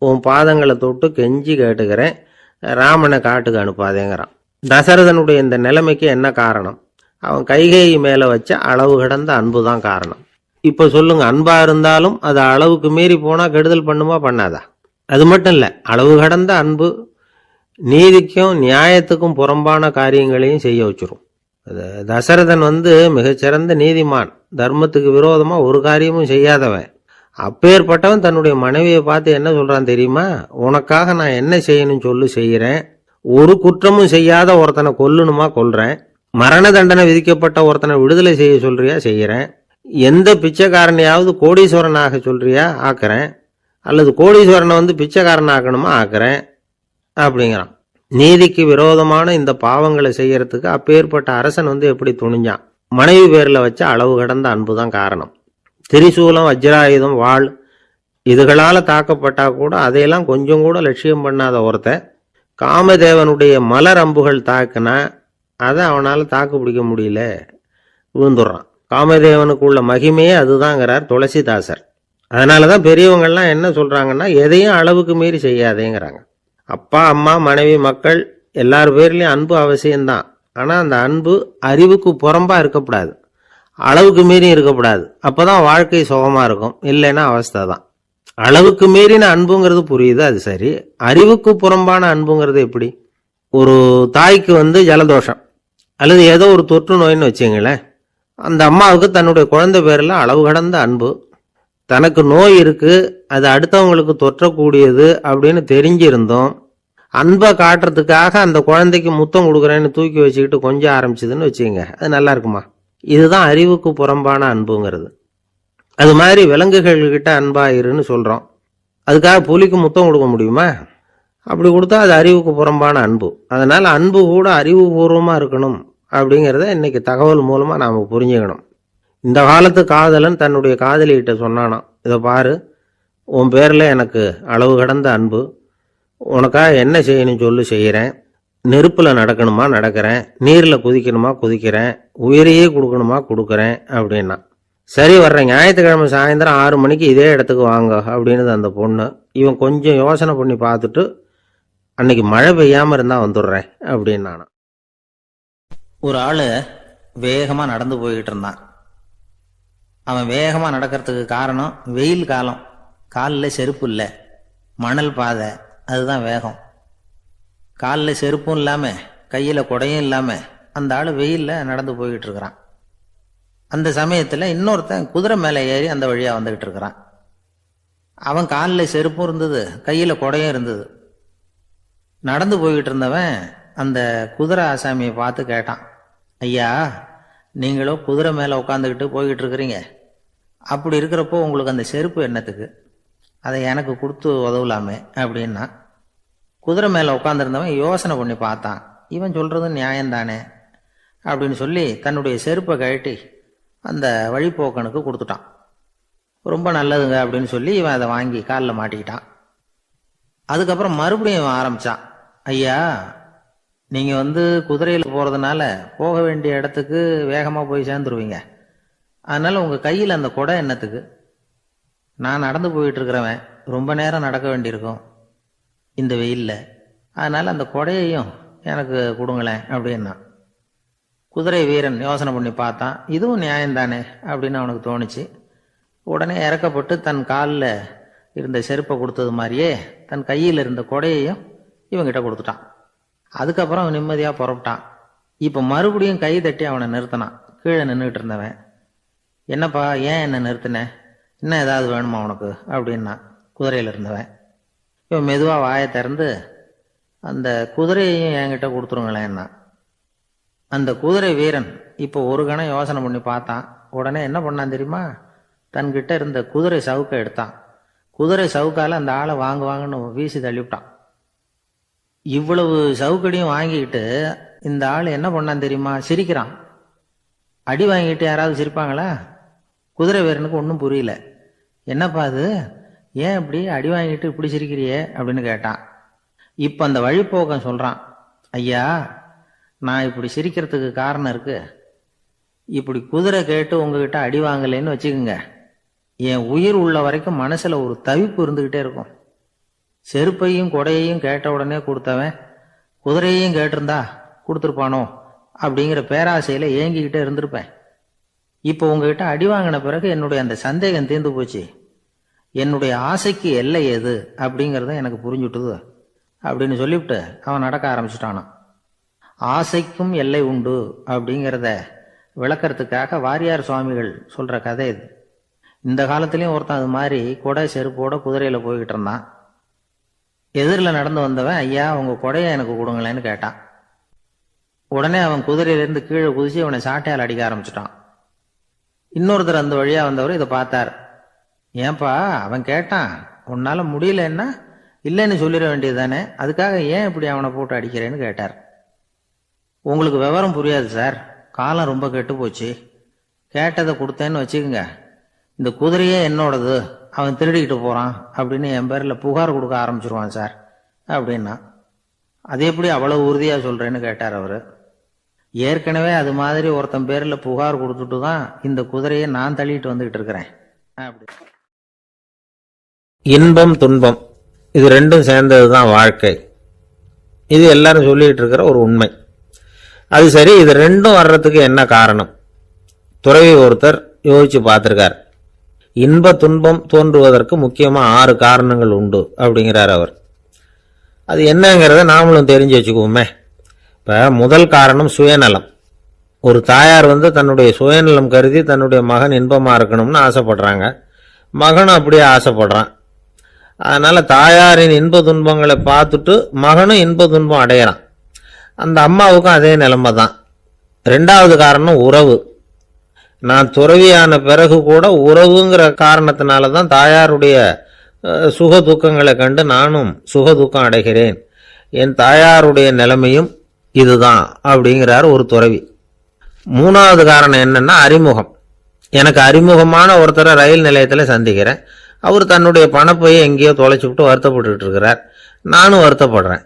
உன் பாதங்களை தொட்டு கெஞ்சி கேட்டுக்கிறேன், ராமனை காட்டுக்கு அனுப்பாதேங்கிறான். தசரதனுடைய இந்த நிலைமைக்கு என்ன காரணம்? அவன் கைகேயி மேல வச்ச அளவு கடந்த அன்பு தான் காரணம். இப்ப சொல்லுங்க, அன்பா இருந்தாலும் அது அளவுக்கு மீறி போனா கெடுதல் பண்ணுமா பண்ணாதா? அது மட்டும் இல்ல, அளவு கடந்த அன்பு நீதிக்கும் நியாயத்துக்கும் புறம்பான காரியங்களையும் செய்ய வச்சிரும். தசரதன் மிகச்சிறந்த நீதிமான், தர்மத்துக்கு விரோதமா ஒரு காரியமும் செய்யாதவன். அப்பேற்பட்டவன் தன்னுடைய மனைவியை பார்த்து என்ன சொல்றான் தெரியுமா? உனக்காக நான் என்ன செய்யணும் சொல்லு, செய்யறேன். ஒரு குற்றமும் செய்யாத ஒருத்தனை கொல்லணுமா கொல்றேன். மரண தண்டனை விதிக்கப்பட்ட ஒருத்தனை விடுதலை செய்ய சொல்றியா செய்யறேன். எந்த பிச்சைக்காரனையாவது கோடீஸ்வரனாக சொல்றியா ஆக்குறேன், அல்லது கோடீஸ்வரனை பிச்சைக்காரன் ஆக்கணுமா ஆக்குறேன் அப்படிங்கிறான். நீதிக்கு விரோதமான இந்த பாவங்களை செய்யறதுக்கு அப்பேற்பட்ட அரசன் எப்படி துணிஞ்சான்? மனைவி பேர்ல வச்ச அளவு கடந்த அன்புதான் காரணம். திரிசூலம், வஜ்ராயுதம், வாள் இதுகளால தாக்கப்பட்டா கூட அதையெல்லாம் கொஞ்சம் கூட லட்சியம் பண்ணாத ஒருத்தன் காமதேவனுடைய மலர் அம்புகள் தாக்குனா அதை அவனால தாக்கு பிடிக்க முடியல, விழுந்துடுறான். காமதேவனுக்கு உள்ள மகிமையே அதுதாங்கிறார் துளசிதாசர். அதனாலதான் பெரியவங்கள்லாம் என்ன சொல்றாங்கன்னா, எதையும் அளவுக்கு மீறி செய்யாதேங்கிறாங்க. அப்பா, அம்மா, மனைவி, மக்கள் எல்லார் பேர்லயும் அன்பு அவசியம்தான். ஆனா அந்த அன்பு அறிவுக்கு புறம்பா இருக்கக்கூடாது, அளவுக்கு மீறி இருக்கக்கூடாது. அப்பதான் வாழ்க்கை சுகமா இருக்கும். இல்லைன்னா அவஸ்தை தான். அளவுக்கு மீறின அன்புங்கிறது புரியுது, அது சரி. அறிவுக்கு புறம்பான அன்புங்கிறது எப்படி? ஒரு தாய்க்கு ஜலதோஷம் அல்லது ஏதோ ஒரு தொற்று நோயின்னு வச்சுங்களேன். அந்த அம்மாவுக்கு தன்னுடைய குழந்தை பேர்ல அளவு கடந்த அன்பு. தனக்கு நோய் இருக்கு, அது அடுத்தவங்களுக்கு தொற்றக்கூடியது அப்படின்னு தெரிஞ்சிருந்தோம் அன்பை காட்டுறதுக்காக அந்த குழந்தைக்கு முத்தம் கொடுக்குறேன்னு தூக்கி வச்சுக்கிட்டு கொஞ்சம் ஆரம்பிச்சதுன்னு வச்சுக்கோங்க, அது நல்லா இருக்குமா? இதுதான் அறிவுக்கு புறம்பான அன்புங்கிறது. அது மாதிரி விலங்குகள்கிட்ட அன்பாயிருன்னு சொல்றோம். அதுக்காக புலிக்கு முத்தம் கொடுக்க முடியுமா? அப்படி கொடுத்தா அது அறிவுக்கு புறம்பான அன்பு. அதனால அன்பு கூட அறிவுபூர்வமா இருக்கணும் அப்படிங்கிறத இன்னைக்கு தகவல் மூலமா நாம புரிஞ்சுக்கணும். இந்த காலத்து காதலன் தன்னுடைய காதலிகிட்ட சொன்னானாம், இதை பாரு, உன் பேர்ல எனக்கு அளவு கடந்த அன்பு, உனக்காக என்ன செய்யணும் சொல்லு செய்யறேன். நெருப்புல நடக்கணுமா நடக்கிறேன், நீர்ல குதிக்கணுமா குதிக்கிறேன், உயிரையே கொடுக்கணுமா கொடுக்கறேன் அப்படின்னா. சரி, வர்ற ஞாயிற்றுக்கிழமை சாயந்தரம் 6 மணிக்கு இதே இடத்துக்கு வாங்க அப்படின்னு அந்த பொண்ணு. இவன் கொஞ்சம் யோசனை பண்ணி பார்த்துட்டு, அன்னைக்கு மழை பெய்யாம இருந்தா வந்துடுறேன் அப்படின்னு நானும். ஒரு ஆளு வேகமா நடந்து போய்கிட்டு இருந்தான். அவன் வேகமா நடக்கிறதுக்கு காரணம் வெயில் காலம், காலில் செருப்பு இல்லை, மணல் பாதை, அதுதான் வேகம். காலில் செருப்பும் இல்லாம கையில குடையும் இல்லாம அந்த ஆளு வெயில்ல நடந்து போய்கிட்டு இருக்கிறான். அந்த சமயத்துல இன்னொருத்தன் குதிரை மேல ஏறி அந்த வழியா வந்துகிட்டு இருக்கிறான். அவன் காலில் செருப்பும் இருந்தது, கையில குடையும் இருந்தது. நடந்து போய்கிட்டு இருந்தவன் அந்த குதிரை ஆசாமியை பார்த்து கேட்டான், ஐயா, நீங்களும் குதிரை மேல உட்காந்துக்கிட்டு போய்கிட்டு இருக்கிறீங்க, அப்படி இருக்கிறப்போ உங்களுக்கு அந்த செருப்பு என்னத்துக்கு? அதை எனக்கு கொடுத்து உதவலாமே அப்படின்னா. குதிரை மேல உட்காந்துருந்தவன் யோசனை பண்ணி பார்த்தான், இவன் சொல்றது நியாயம்தானே அப்படின்னு சொல்லி தன்னுடைய செருப்பை கழட்டி அந்த வழிப்போக்கனுக்கு கொடுத்துட்டான். ரொம்ப நல்லதுங்க அப்படின்னு சொல்லி இவன் அதை வாங்கி காலில் மாட்டிக்கிட்டான். அதுக்கப்புறம் மறுபடியும் ஆரம்பிச்சான், ஐயா, நீங்க குதிரையில் போறதுனால போக வேண்டிய இடத்துக்கு வேகமா போய் சேர்ந்துருவீங்க, அதனால உங்க கையில் அந்த குடை என்னத்துக்கு? நான் நடந்து போயிட்டு இருக்கிறவன் ரொம்ப நேரம் நடக்க வேண்டியிருக்கும் இந்த வெயில்ல, அதனால அந்த கொடையையும் எனக்கு கொடுங்களேன் அப்படின்னா. குதிரை வீரன் யோசனை பண்ணி பார்த்தான், இதுவும் நியாயம்தானே அப்படின்னு அவனுக்கு தோணுச்சு. உடனே இறக்கப்பட்டு தன் காலில் இருந்த செருப்பை கொடுத்தது மாதிரியே தன் கையில் இருந்த கொடையையும் இவங்கிட்ட கொடுத்துட்டான். அதுக்கப்புறம் அவன் நிம்மதியாக புறப்பட்டான். இப்போ மறுபடியும் கை தட்டி அவனை நிறுத்தினான். கீழே நின்றுட்டு இருந்தவன், என்னப்பா ஏன் என்ன நிறுத்தின, இன்னும் ஏதாவது வேணுமா உனக்கு அப்படின்னா குதிரையில் இருந்தவன். இவன் மெதுவாக வாயை திறந்து, அந்த குதிரையையும் என்கிட்ட கொடுத்துருங்களேன்னா. அந்த குதிரை வீரன் இப்போ ஒரு கணம் யோசனை பண்ணி பார்த்தான். உடனே என்ன பண்ணான் தெரியுமா, தன்கிட்ட இருந்த குதிரை சவுக்கை எடுத்தான். குதிரை சவுக்கால அந்த ஆளை வாங்குன்னு வீசி தள்ளிவிட்டான். இவ்வளவு சவுக்கடியும் வாங்கிக்கிட்டு இந்த ஆள் என்ன பண்ணான் தெரியுமா, சிரிக்கிறான். அடி வாங்கிட்டு யாராவது சிரிப்பாங்களா? குதிரை வீரனுக்கு ஒன்றும் புரியல. என்னப்பா அது, ஏன் இப்படி அடி வாங்கிட்டு இப்படி சிரிக்கிறியே அப்படின்னு கேட்டான். இப்போ அந்த வழிப்போக்கன் சொல்றான், ஐயா நான் இப்படி சிரிக்கிறதுக்கு காரணம் இருக்கு. இப்படி குதிரை கேட்டு உங்ககிட்ட அடி வாங்கலைன்னு வச்சுக்கோங்க, என் உயிர் உள்ள வரைக்கும் மனசுல ஒரு தவிப்பு இருந்துகிட்டே இருக்கும். செருப்பையும் கொடையையும் கேட்ட உடனே கொடுத்தவன் குதிரையையும் கேட்டிருந்தா கொடுத்துருப்பானோ அப்படிங்கிற பேராசையில ஏங்கிக்கிட்டே இருந்திருப்பேன். இப்போ உங்ககிட்ட அடி வாங்கின பிறகு என்னுடைய அந்த சந்தேகம் தீர்ந்து போச்சு. என்னுடைய ஆசைக்கு எல்லை எது அப்படிங்கிறத எனக்கு புரிஞ்சுட்டுது அப்படின்னு சொல்லிவிட்டு அவன் நடக்க ஆரம்பிச்சுட்டானான். ஆசைக்கும் எல்லை உண்டு அப்படிங்கிறத விளக்கறதுக்காக வாரியார் சுவாமிகள் சொல்ற கதை இது. இந்த காலத்திலயும் ஒருத்தன் அது மாதிரி கொடை செருப்போட குதிரையில போய்கிட்டு இருந்தான். எதிரில் நடந்து வந்தவன், ஐயா உங்க கொடையை எனக்கு கொடுங்களேன்னு கேட்டான். உடனே அவன் குதிரையிலிருந்து கீழே குதிச்சு அவனை சாட்டையால் அடிக்க ஆரம்பிச்சுட்டான். இன்னொருத்தர் அந்த வழியா வந்தவர் இதை பார்த்தார். ஏன்பா அவன் கேட்டான், உன்னால முடியலன்னா இல்லைன்னு சொல்லிட வேண்டியது தானே, அதுக்காக ஏன் இப்படி அவனை போட்டு அடிக்கிறேன்னு கேட்டார். உங்களுக்கு விவரம் புரியாது சார், காலம் ரொம்ப கெட்டு போச்சு. கேட்டதை கொடுத்தேன்னு வச்சுக்கோங்க, இந்த குதிரையே என்னோடது, அவன் திருடிக்கிட்டு போறான் அப்படின்னு என் பேர்ல புகார் கொடுக்க ஆரம்பிச்சிருவான் சார் அப்படின்னா. அது எப்படி அவ்வளவு உறுதியா சொல்றேன்னு கேட்டார் அவரு. ஏற்கனவே அது மாதிரி ஒருத்தன் பேர்ல புகார் கொடுத்துட்டு தான் இந்த குதிரையை நான் தள்ளிட்டு வந்துகிட்டு இருக்கிறேன். அப்படி இன்பம் துன்பம் இது ரெண்டும் சேர்ந்ததுதான் வாழ்க்கை. இது எல்லாரும் சொல்லிட்டு இருக்கிற ஒரு உண்மை. அது சரி, இது ரெண்டும் வர்றதுக்கு என்ன காரணம்? துறவி ஒருத்தர் யோசிச்சு பார்த்திருக்கார். இன்ப துன்பம் தோன்றுவதற்கு முக்கியமா 6 காரணங்கள் உண்டு அப்படிங்கிறார் அவர். அது என்னங்கிறத நாமளும் தெரிஞ்சு வச்சுக்குவோமே. இப்ப முதல் காரணம் சுயநலம். ஒரு தாயார் தன்னுடைய சுயநலம் கருதி தன்னுடைய மகன் இன்பமா இருக்கணும்னு ஆசைப்படுறாங்க. மகனும் அப்படியே ஆசைப்படுறான். அதனால தாயாரின் இன்ப துன்பங்களை பார்த்துட்டு மகனும் இன்ப துன்பம் அடையறான். அந்த அம்மாவுக்கும் அதே நிலைமை தான். 2வது காரணம் உறவு. நான் துறவியான பிறகு கூட உறவுங்கிற காரணத்தினால தான் தாயாருடைய சுக துக்கங்களை கண்டு நானும் சுக துக்கம் அடைகிறேன். என் தாயாருடைய நிலைமையும் இதுதான் அப்படிங்கிறார் ஒரு துறவி. 3வது காரணம் என்னன்னா அறிமுகம். எனக்கு அறிமுகமான ஒருத்தரை ரயில் நிலையத்தில் சந்திக்கிறேன். அவர் தன்னுடைய பணப்பையை எங்கேயோ தொலைச்சுவிட்டு வருத்தப்பட்டு இருக்கிறார். நானும் வருத்தப்படுறேன்.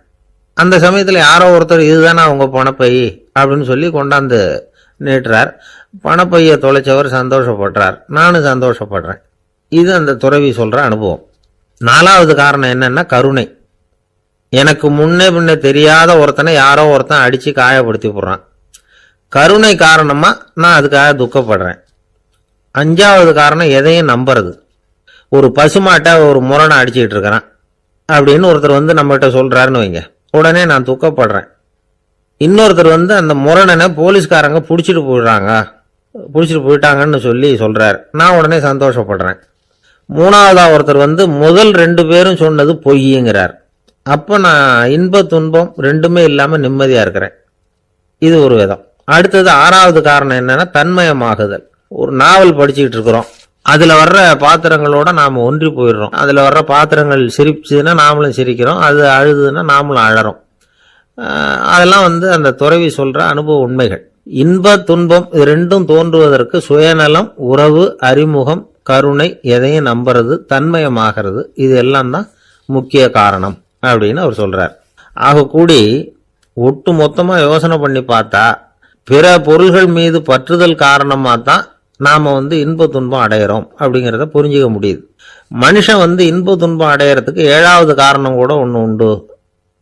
அந்த சமயத்தில் யாரோ ஒருத்தர் இதுதானே அவங்க பணப்பை அப்படின்னு சொல்லி கொண்டாந்து நீட்டுறார். பணப்பையை தொலைச்சவர் சந்தோஷப்படுறார், நானும் சந்தோஷப்படுறேன். இது அந்த துறவி சொல்ற அனுபவம். 4வது காரணம் என்னன்னா கருணை. எனக்கு முன்னே பின்னே தெரியாத ஒருத்தனை யாரோ ஒருத்தன் அடிச்சு காயப்படுத்தி போடுறான். கருணை காரணமா நான் அதுக்காக துக்கப்படுறேன். 5வது காரணம் எதையும் நம்புறது. ஒரு பசுமாட்டை ஒரு முரணை அடிச்சுக்கிட்டு இருக்கிறான் அப்படின்னு ஒருத்தர் நம்மகிட்ட சொல்றாருன்னு வைங்க, உடனே நான் துக்கப்படுறேன். இன்னொருத்தர் அந்த முரணனை போலீஸ்காரங்க பிடிச்சிட்டு போயிட்டாங்கன்னு சொல்லி சொல்றாரு, நான் உடனே சந்தோஷப்படுறேன். 3வதா ஒருத்தர் முதல் 2 பேரும் சொன்னது பொய்யுங்கிறார். அப்ப நான் இன்ப துன்பம் ரெண்டுமே இல்லாம நிம்மதியா இருக்கிறேன். இது ஒரு விதம். அடுத்தது 6வது காரணம் என்னன்னா தன்மயமாகுதல். ஒரு நாவல் படிச்சுக்கிட்டு இருக்கிறோம், அதுல வர்ற பாத்திரங்களோட நாம ஒன்றி போயிடுறோம். அதுல வர்ற பாத்திரங்கள் சிரிச்சுன்னா நாமளும் சிரிக்கிறோம், அது அழுதுன்னா நாமளும் அழறோம். அதெல்லாம் அந்த துறவி சொல்ற அனுபவ உண்மைகள். இன்ப துன்பம் இது ரெண்டும் தோன்றுவதற்கு சுயநலம், உறவு, அறிமுகம், கருணை, எதையும் நம்புறது, தன்மயமாகிறது, இது எல்லாம் தான் முக்கிய காரணம் அப்படின்னு அவர் சொல்றார். ஆக கூடி ஒட்டு மொத்தமா யோசனை பண்ணி பார்த்தா பிற பொருள்கள் மீது பற்றுதல் காரணமா தான் நாம இன்ப துன்பம் அடையிறோம் அப்படிங்கிறத புரிஞ்சுக்க முடியுது. மனுஷன் இன்ப துன்பம் அடையறதுக்கு 7வது காரணம் கூட ஒன்று உண்டு.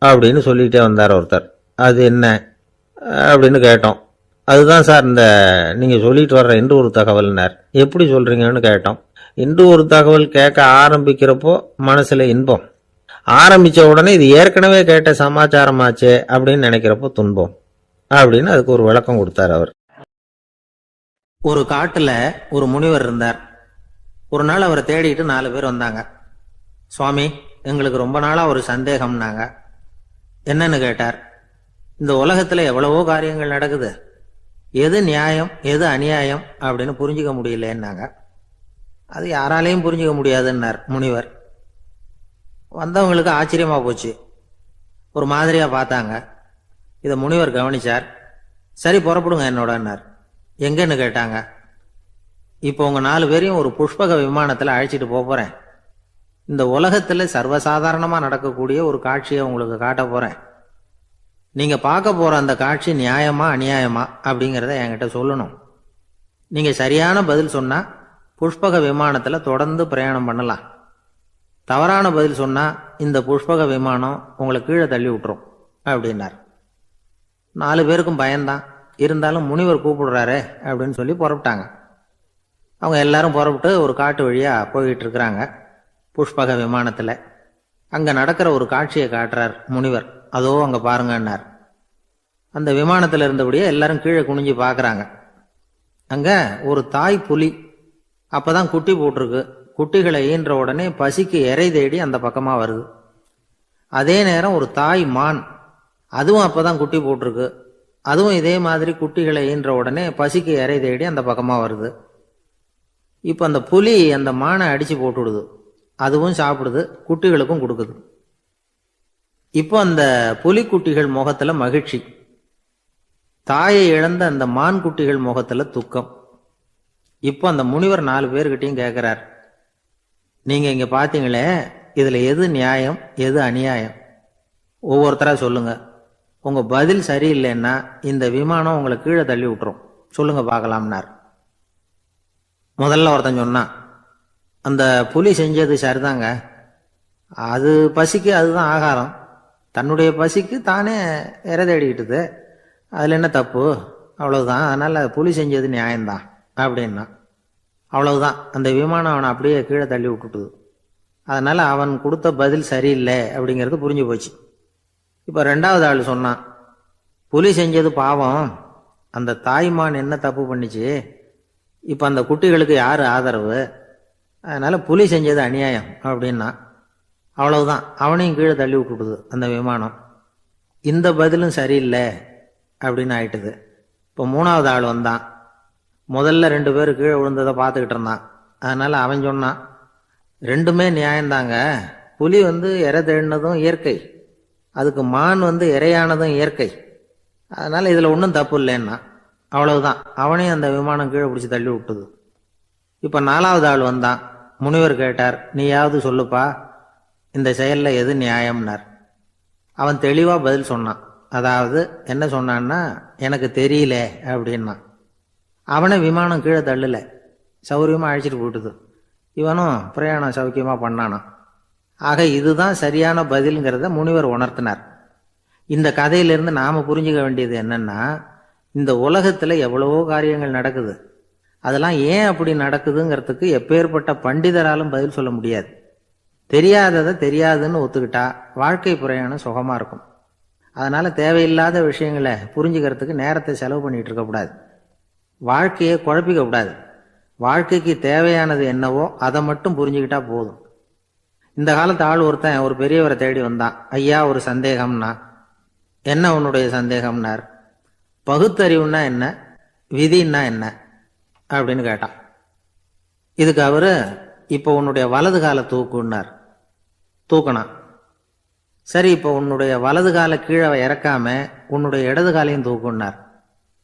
அப்படின்னு சொல்லிகிட்டே வந்தார் ஒருத்தர். அது என்ன அப்படின்னு கேட்டோம். அதுதான் சார் இந்த நீங்கள் சொல்லிட்டு வர்ற இன்று ஒரு தகவல்னார். எப்படி சொல்கிறீங்கன்னு கேட்டோம். இன்று ஒரு தகவல் கேட்க ஆரம்பிக்கிறப்போ மனசில் இன்பம், ஆரம்பித்த உடனே இது ஏற்கனவே கேட்ட சமாச்சாரமாச்சே அப்படின்னு நினைக்கிறப்போ துன்பம் அப்படின்னு அதுக்கு ஒரு விளக்கம் கொடுத்தார் அவர். ஒரு காட்டுல ஒரு முனிவர் இருந்தார். ஒரு நாள் அவரை தேடிட்டு 4 பேர் வந்தாங்க. சுவாமி, எங்களுக்கு ரொம்ப நாளா ஒரு சந்தேகம்னாங்க. என்னன்னு கேட்டார். இந்த உலகத்துல எவ்வளவோ காரியங்கள் நடக்குது, எது நியாயம் எது அநியாயம் அப்படின்னு புரிஞ்சுக்க முடியலன்னாங்க. அது யாராலையும் புரிஞ்சுக்க முடியாதுன்னார் முனிவர். வந்தவங்களுக்கு ஆச்சரியமா போச்சு, ஒரு மாதிரியா பார்த்தாங்க. இதை முனிவர் கவனிச்சார். சரி, புறப்படுங்க என்னோடன்னார். எங்கன்னு கேட்டாங்க. இப்போ உங்க 4 பேரையும் ஒரு புஷ்பக விமானத்துல அழைச்சிட்டு போறேன். இந்த உலகத்துல சர்வசாதாரணமா நடக்கக்கூடிய ஒரு காட்சியை உங்களுக்கு காட்ட போறேன். நீங்க பார்க்க போற அந்த காட்சி நியாயமா அநியாயமா அப்படிங்கிறத என்கிட்ட சொல்லணும். நீங்க சரியான பதில் சொன்னா புஷ்பக விமானத்துல தொடர்ந்து பிரயாணம் பண்ணலாம். தவறான பதில் சொன்னா இந்த புஷ்பக விமானம் உங்களை கீழே தள்ளி விட்டுரும் அப்படின்னார். 4 பேருக்கும் பயம்தான். இருந்தாலும் முனிவர் கூப்பிடுறாரு அப்படின்னு சொல்லி புறப்பட்டாங்க. அவங்க எல்லாரும் புறப்பட்டு ஒரு காட்டு வழியா போய்கிட்டு இருக்கிறாங்க புஷ்பக விமானத்துல. அங்க நடக்கிற ஒரு காட்சியை காட்டுறார் முனிவர். அதோ அங்க பாருங்கன்னார். அந்த விமானத்துல இருந்தபடியே எல்லாரும் கீழே குனிஞ்சு பாக்குறாங்க. அங்க ஒரு தாய் புலி அப்பதான் குட்டி போட்டிருக்கு. குட்டிகளை ஈன்ற உடனே பசிக்கு இறை தேடி அந்த பக்கமா வருது. அதே நேரம் ஒரு தாய் மான், அதுவும் அப்பதான் குட்டி போட்டிருக்கு. அதுவும் இதே மாதிரி குட்டிகளை ஈன்ற உடனே பசிக்கு இறை தேடி அந்த பக்கமா வருது. இப்ப அந்த புலி அந்த மானை அடிச்சு போட்டுடுது. அதுவும் சாப்பிடுது, குட்டிகளுக்கும் கொடுக்குது. இப்போ அந்த புலிக்குட்டிகள் முகத்துல மகிழ்ச்சி, தாயை இழந்த அந்த மான் குட்டிகள் முகத்துல துக்கம். இப்போ அந்த முனிவர் 4 பேர்கிட்டையும் கேட்கிறார், நீங்க இங்க பாத்தீங்களே, இதுல எது நியாயம் எது அநியாயம்? ஒவ்வொருத்தரா சொல்லுங்க. உங்க பதில் சரியில்லைன்னா இந்த விமானம் உங்களை கீழே தள்ளி விட்டுரும். சொல்லுங்க பார்க்கலாம்னார். முதல்ல ஒருத்தன் சொன்னான், அந்த புலி செஞ்சது சரிதாங்க. அது பசிக்கு அதுதான் ஆகாரம். தன்னுடைய பசிக்கு தானே இறை தேடிக்கிட்டுது. அதுல என்ன தப்பு? அவ்வளவுதான். அதனால புலி செஞ்சது நியாயம்தான் அப்படின்னா. அவ்வளவுதான், அந்த விமானம் அவனை அப்படியே கீழே தள்ளி விட்டுட்டுது. அதனால அவன் கொடுத்த பதில் சரியில்லை அப்படிங்கிறது புரிஞ்சு போச்சு. இப்ப 2வது ஆள் சொன்னான், புலி செஞ்சது பாவம், அந்த தாய்மான் என்ன தப்பு பண்ணிச்சு? இப்ப அந்த குட்டிகளுக்கு யாரு ஆதரவு? அதனால புலி செஞ்சது அநியாயம் அப்படின்னா. அவ்வளவுதான், அவனையும் கீழே தள்ளி விட்டுடுது அந்த விமானம். இந்த பதிலும் சரியில்லை அப்படின்னு ஆயிட்டுது. இப்போ 3வது ஆள் வந்தான். முதல்ல 2 பேர் கீழே விழுந்ததை பார்த்துக்கிட்டு இருந்தான். அதனால அவன் சொன்னான், ரெண்டுமே நியாயம்தாங்க. புலி இறை தேடினதும் இயற்கை, அதுக்கு மான் இறையானதும் இயற்கை. அதனால இதுல ஒன்றும் தப்பு இல்லைன்னா. அவ்வளவுதான், அவனையும் அந்த விமானம் கீழே பிடிச்சி தள்ளி விட்டுது. இப்ப 4வது ஆள் வந்தான். முனிவர் கேட்டார், நீயாவது சொல்லுப்பா, இந்த செயல்ல எது நியாயம்னார். அவன் தெளிவா பதில் சொன்னான். அதாவது என்ன சொன்னான்னா, எனக்கு தெரியல அப்படின்னா. அவனை விமானம் கீழே தள்ளல, சௌரியமா அழைச்சிட்டு போட்டுது. இவனும் பிரயாணம் சௌக்கியமா பண்ணானான். ஆக இதுதான் சரியான பதில்ங்கிறத முனிவர் உணர்த்தினார். இந்த கதையிலிருந்து நாம புரிஞ்சுக்க வேண்டியது என்னன்னா, இந்த உலகத்துல எவ்வளவோ காரியங்கள் நடக்குது. அதெல்லாம் ஏன் அப்படி நடக்குதுங்கிறதுக்கு எப்பேற்பட்ட பண்டிதராலும் பதில் சொல்ல முடியாது. தெரியாததை தெரியாதுன்னு ஒத்துக்கிட்டா வாழ்க்கை பிரயாணம் சுகமா இருக்கும். அதனால தேவையில்லாத விஷயங்களை புரிஞ்சுக்கிறதுக்கு நேரத்தை செலவு பண்ணிட்டு இருக்கக்கூடாது. வாழ்க்கையை குழப்பிக்க கூடாது. வாழ்க்கைக்கு தேவையானது என்னவோ அதை மட்டும் புரிஞ்சுக்கிட்டா போதும். இந்த காலத்து ஆள் ஒருத்தன் ஒரு பெரியவரை தேடி வந்தான். ஐயா, ஒரு சந்தேகம்னா. என்ன உன்னுடைய சந்தேகம்னார். பகுத்தறிவுன்னா என்ன, விதின்னா என்ன அப்படின்னு கேட்டான். இதுக்கு அவரு, இப்போ உன்னுடைய வலது காலை தூக்குன்னார். தூக்கினான். சரி, இப்போ உன்னுடைய வலது காலை கீழே இறக்காம உன்னுடைய இடது காலையும் தூக்குன்னார்.